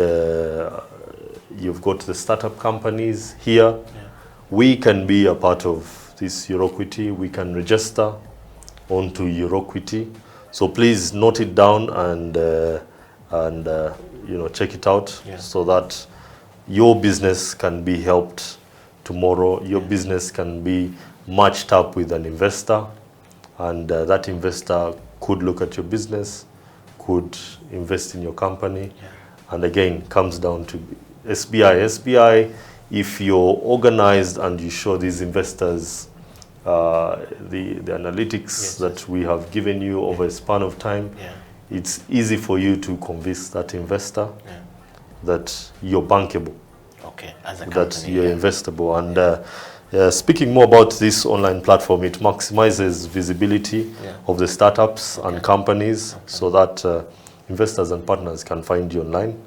you've got the startup companies here. We can be a part of this Euroquity. We can register onto Euroquity. So please note it down and check it out so that your business can be helped tomorrow. Your business can be matched up with an investor, and that investor could look at your business, could invest in your company, and again comes down to SBI. SBI, if you're organized and you show these investors the analytics that we have given you over a span of time, it's easy for you to convince that investor that you're bankable, as a company, that you're investable. And speaking more about this online platform, it maximizes visibility of the startups and companies so that investors and partners can find you online.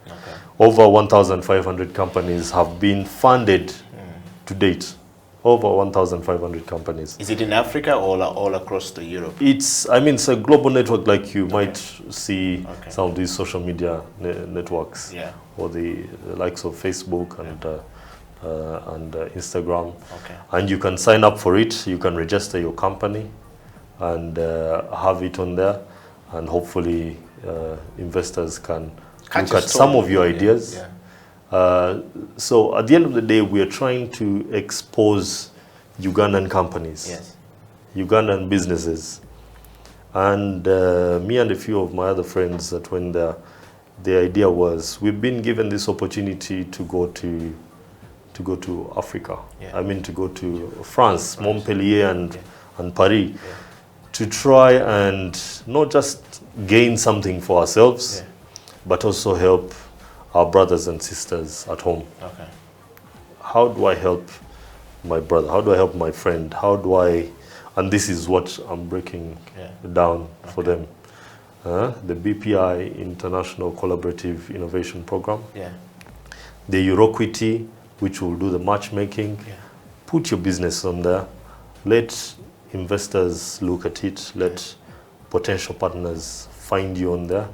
over 1,500 companies have been funded to date. Over 1,500 companies. Is it in Africa or all across the Europe? It's a global network, like you might see some of these social media networks, or the likes of Facebook and Instagram. And you can sign up for it. You can register your company and have it on there, and hopefully investors can look at some of your ideas. So at the end of the day, we are trying to expose Ugandan companies, Ugandan businesses. And me and a few of my other friends that went there, the idea was, we've been given this opportunity to go to Africa. I mean, to go to France, Montpellier and Paris, to try and not just gain something for ourselves, but also help our brothers and sisters at home. How do I help my brother? How do I help my friend? How do I, and this is what I'm breaking down for them. The BPI International Collaborative Innovation Program, the Euroquity, which will do the matchmaking. Put your business on there. Let investors look at it. Let potential partners find you on there.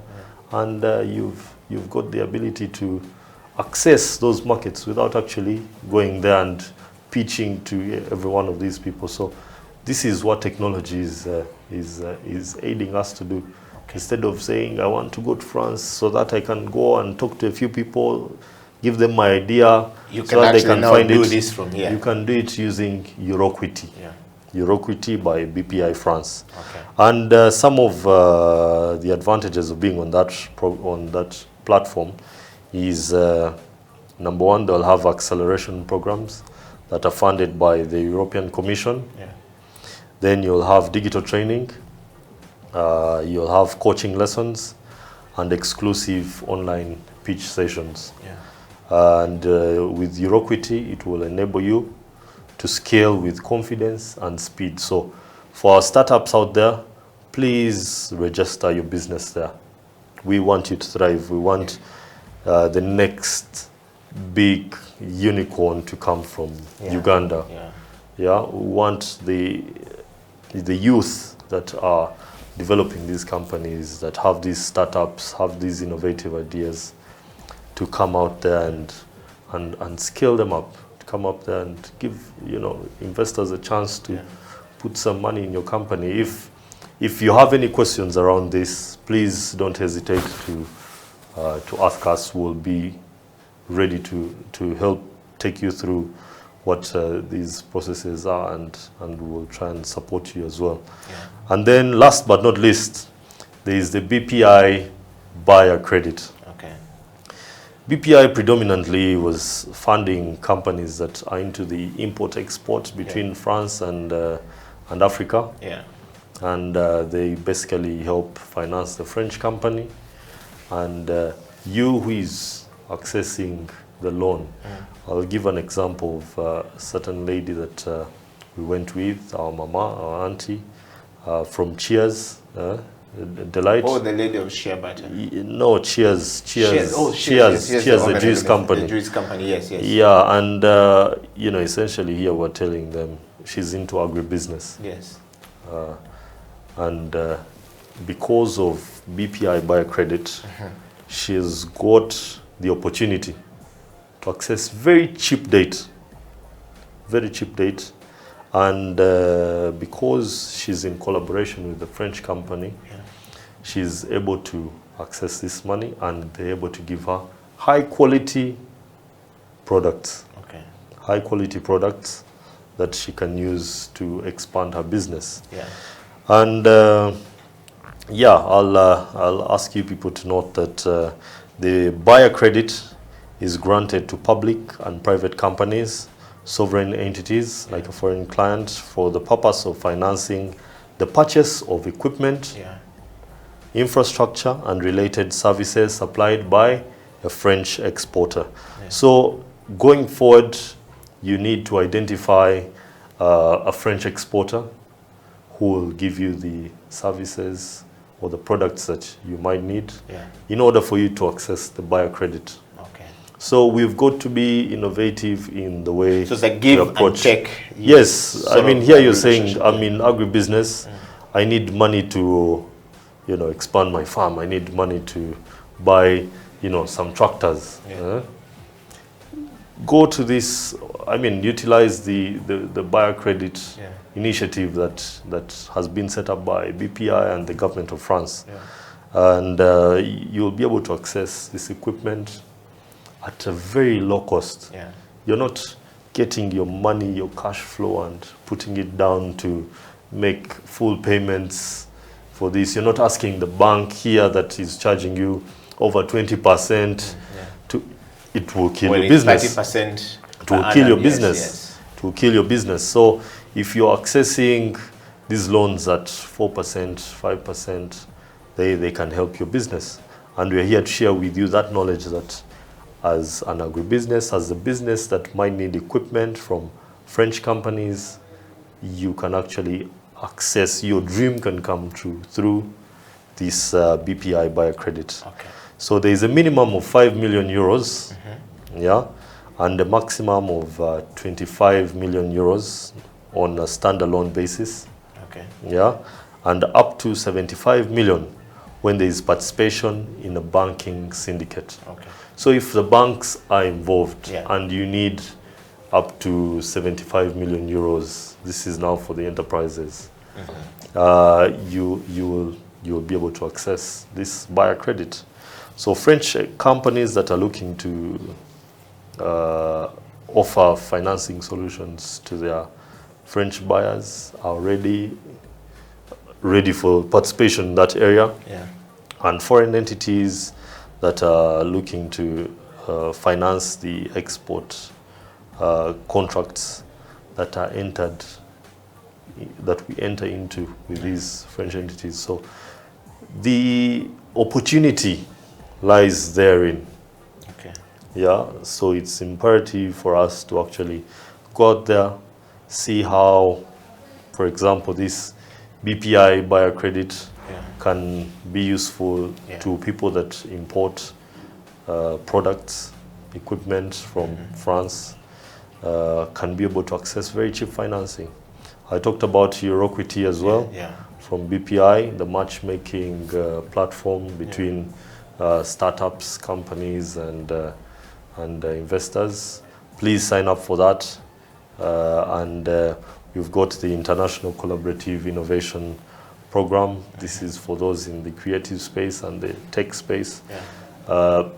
And you've got the ability to access those markets without actually going there and pitching to every one of these people. So this is what technology is aiding us to do. Instead of saying, I want to go to France so that I can go and talk to a few people, give them my idea, you so that they can find do it. This from here. You can do it using Euroquity. Euroquity by BPI France. And some of the advantages of being on that platform is, number one, they'll have acceleration programs that are funded by the European Commission. Then you'll have digital training. You'll have coaching lessons and exclusive online pitch sessions. And with Euroquity, it will enable you to scale with confidence and speed. So for our startups out there, please register your business there. We want you to thrive. We want the next big unicorn to come from Uganda. We want the youth that are developing these companies, that have these startups, have these innovative ideas, to come out there and scale them up, to come up there and give investors a chance to put some money in your company. If you have any questions around this, please don't hesitate to ask us. We'll be ready to help take you through what these processes are, and we'll try and support you as well. And then last but not least, there is the BPI buyer credit. BPI predominantly was funding companies that are into the import-export between France and Africa. And they basically help finance the French company. And you who is accessing the loan, I'll give an example of a certain lady that we went with, our mama, our auntie, from Cheers, Delight. Oh, the lady of shea butter. No, Cheers. Cheers, Oh, Cheers, the juice company. The juice company, yes. Yeah, and essentially here we're telling them she's into agribusiness. And because of BPI buyer credit, she's got the opportunity to access very cheap date. And because she's in collaboration with the French company, she's able to access this money, and they're able to give her high quality products. High quality products that she can use to expand her business. And I'll ask you people to note that the buyer credit is granted to public and private companies, sovereign entities like a foreign client, for the purpose of financing the purchase of equipment, infrastructure and related services supplied by a French exporter. So going forward, you need to identify a French exporter who will give you the services or the products that you might need in order for you to access the buyer credit. So we've got to be innovative in the way So it's a give we approach. and take. Yes, I mean, here you're saying, relationship. I'm in agribusiness. I need money to, expand my farm. I need money to buy, some tractors. Go to this, utilize the buyer credit initiative that has been set up by BPI and the government of France. And you'll be able to access this equipment at a very low cost. You're not getting your money, your cash flow, and putting it down to make full payments for this. You're not asking the bank here that is charging you over 20%. It will kill your business. 30%. It will kill your business. It will kill your business. So if you're accessing these loans at 4%, 5%, they can help your business. And we're here to share with you that knowledge that as an agribusiness, as a business that might need equipment from French companies, you can actually access, your dream can come true through this BPI buyer credit. So there is a minimum of 5 million euros, and a maximum of 25 million euros on a standalone basis, and up to 75 million when there is participation in a banking syndicate. So if the banks are involved and you need up to 75 million euros, this is now for the enterprises, you will be able to access this buyer credit. So French companies that are looking to offer financing solutions to their French buyers are already ready for participation in that area. And foreign entities that are looking to finance the export contracts that are that we enter into with these French entities. So the opportunity lies therein. So it's imperative for us to actually go out there, see how, for example, this BPI buyer credit can be useful to people that import products, equipment from France, can be able to access very cheap financing. I talked about Euroquity as well, from BPI, the matchmaking platform between startups, companies, and investors. Please sign up for that. And we've got the International Collaborative Innovation Program. This is for those in the creative space and the tech space.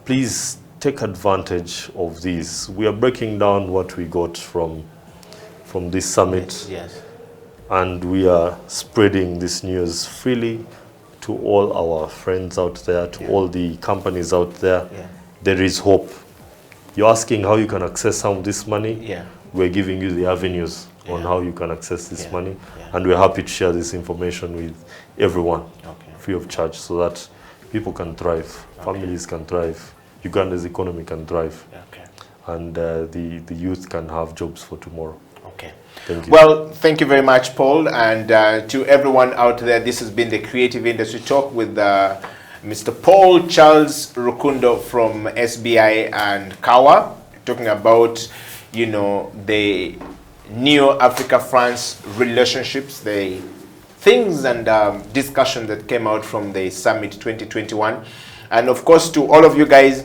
Please take advantage of these. We are breaking down what we got from this summit. And we are spreading this news freely to all our friends out there, to all the companies out there. There is hope. You're asking how you can access some of this money. We're giving you the avenues on how you can access this money. And we're happy to share this information with everyone, free of charge, so that people can thrive, families can thrive, Uganda's economy can thrive, and the youth can have jobs for tomorrow. Thank you. Well, thank you very much, Paul. And to everyone out there, this has been the Creative Industry Talk with Mr. Paul Charles Rukundo from SBI and Kawa, talking about, the New Africa-France relationships, the things and discussion that came out from the Summit 2021. And of course, to all of you guys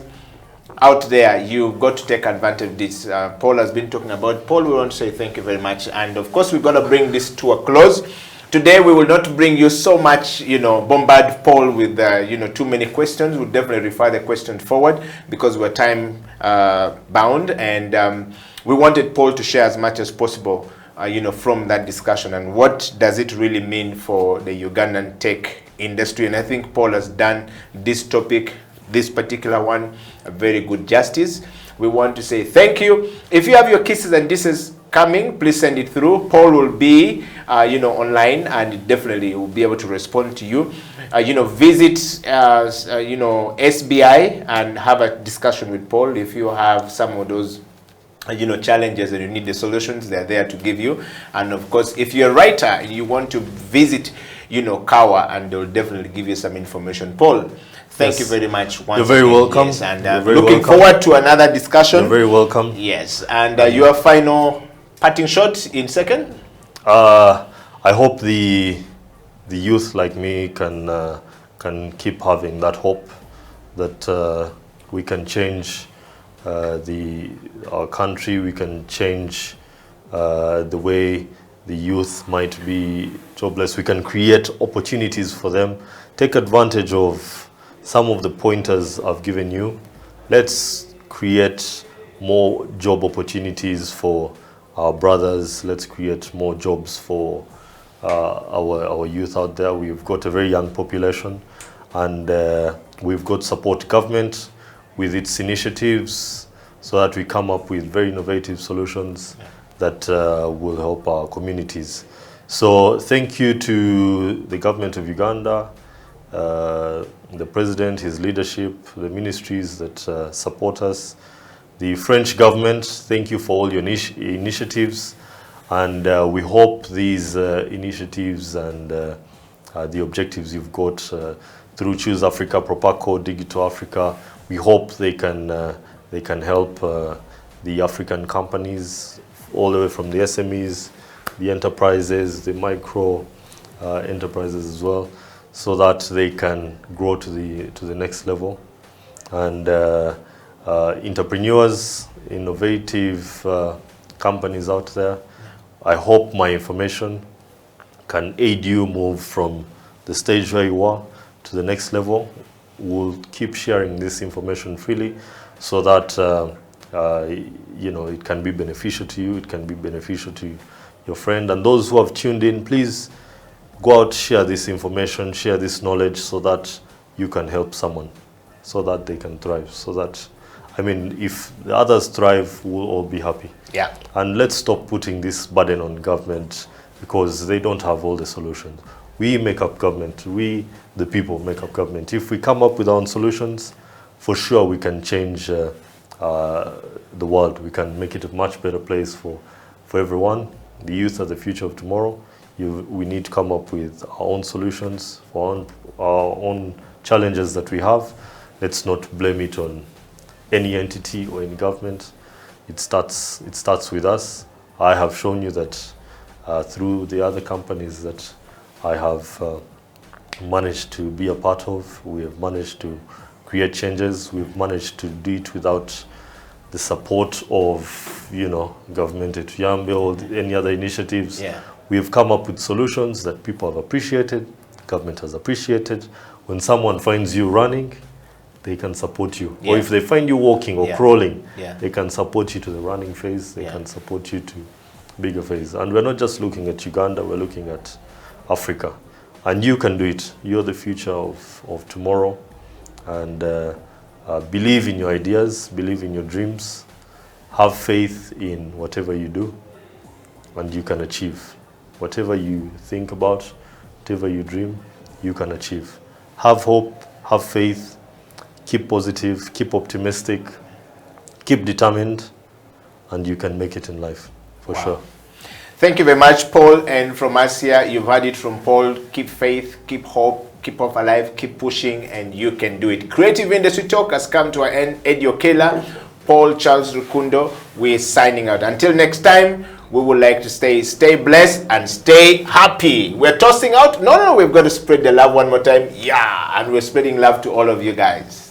out there, you've got to take advantage of this. Paul has been talking about. Paul, we want to say thank you very much. And of course, we're going to bring this to a close. Today, we will not bring you so much, bombard Paul with, too many questions. We'll definitely refer the questions forward because we're time bound. And we wanted Paul to share as much as possible, from that discussion and what does it really mean for the Ugandan tech industry. And I think Paul has done this topic, this particular one, a very good justice. We want to say thank you. If you have your kisses and disses coming, please send it through. Paul will be, online, and definitely will be able to respond to you. Visit, SBI and have a discussion with Paul. If you have some of those, challenges and you need the solutions, they're there to give you. And of course, if you're a writer and you want to visit you know, cower, and they'll definitely give you some information. Paul, thank you very much once You're very again. welcome. Yes, and You're very looking welcome. forward to another discussion. You're very welcome. Yes, and your final parting shot in second? I hope the youth like me can keep having that hope that we can change our country. We can change the way the youth might be jobless. We can create opportunities for them. Take advantage of some of the pointers I've given you. Let's create more job opportunities for our brothers. Let's create more jobs for our youth out there. We've got a very young population, and we've got support government with its initiatives so that we come up with very innovative solutions that will help our communities. So thank you to the government of Uganda, the president, his leadership, the ministries that support us, the French government. Thank you for all your initiatives, and we hope these initiatives and the objectives you've got through Choose Africa, Propaco, Digital Africa, we hope they can help the African companies all the way from the SMEs, the enterprises, the micro enterprises as well, so that they can grow to the next level. And entrepreneurs, innovative companies out there, I hope my information can aid you move from the stage where you are to the next level. We'll keep sharing this information freely so that you know, it can be beneficial to you, it can be beneficial to your friend. And those who have tuned in, please go out, share this information, share this knowledge so that you can help someone, so that they can thrive, so that, I mean, if the others thrive, we'll all be happy. Yeah. And let's stop putting this burden on government because they don't have all the solutions. We make up government. We, the people, make up government. If we come up with our own solutions, for sure we can change the world. We can make it a much better place for everyone. The youth are the future of tomorrow. We need to come up with our own solutions for our own challenges that we have. Let's not blame it on any entity or any government. It starts with us. I have shown you that through the other companies that I have managed to be a part of. We have managed to create changes. We've managed to do it without the support of, you know, government at Yambe or any other initiatives. Yeah. We've come up with solutions that people have appreciated, government has appreciated. When someone finds you running, they can support you. Yeah. Or if they find you walking or Yeah. crawling, Yeah. they can support you to the running phase, they Yeah. can support you to bigger phase. And we're not just looking at Uganda, we're looking at Africa. And you can do it. You're the future of tomorrow. And believe in your ideas, believe in your dreams, have faith in whatever you do, and you can achieve. Whatever you think about, whatever you dream, you can achieve. Have hope, have faith, keep positive, keep optimistic, keep determined, and you can make it in life, for sure. Thank you very much, Paul. And from us here, you've heard it from Paul. Keep faith, keep hope, keep hope alive, keep pushing, and you can do it. Creative Industry Talk has come to an end. Eddie Okela, Paul Charles Rukundo, we're signing out. Until next time, we would like to stay blessed and stay happy. We're tossing out. No, we've got to spread the love one more time. Yeah, and we're spreading love to all of you guys.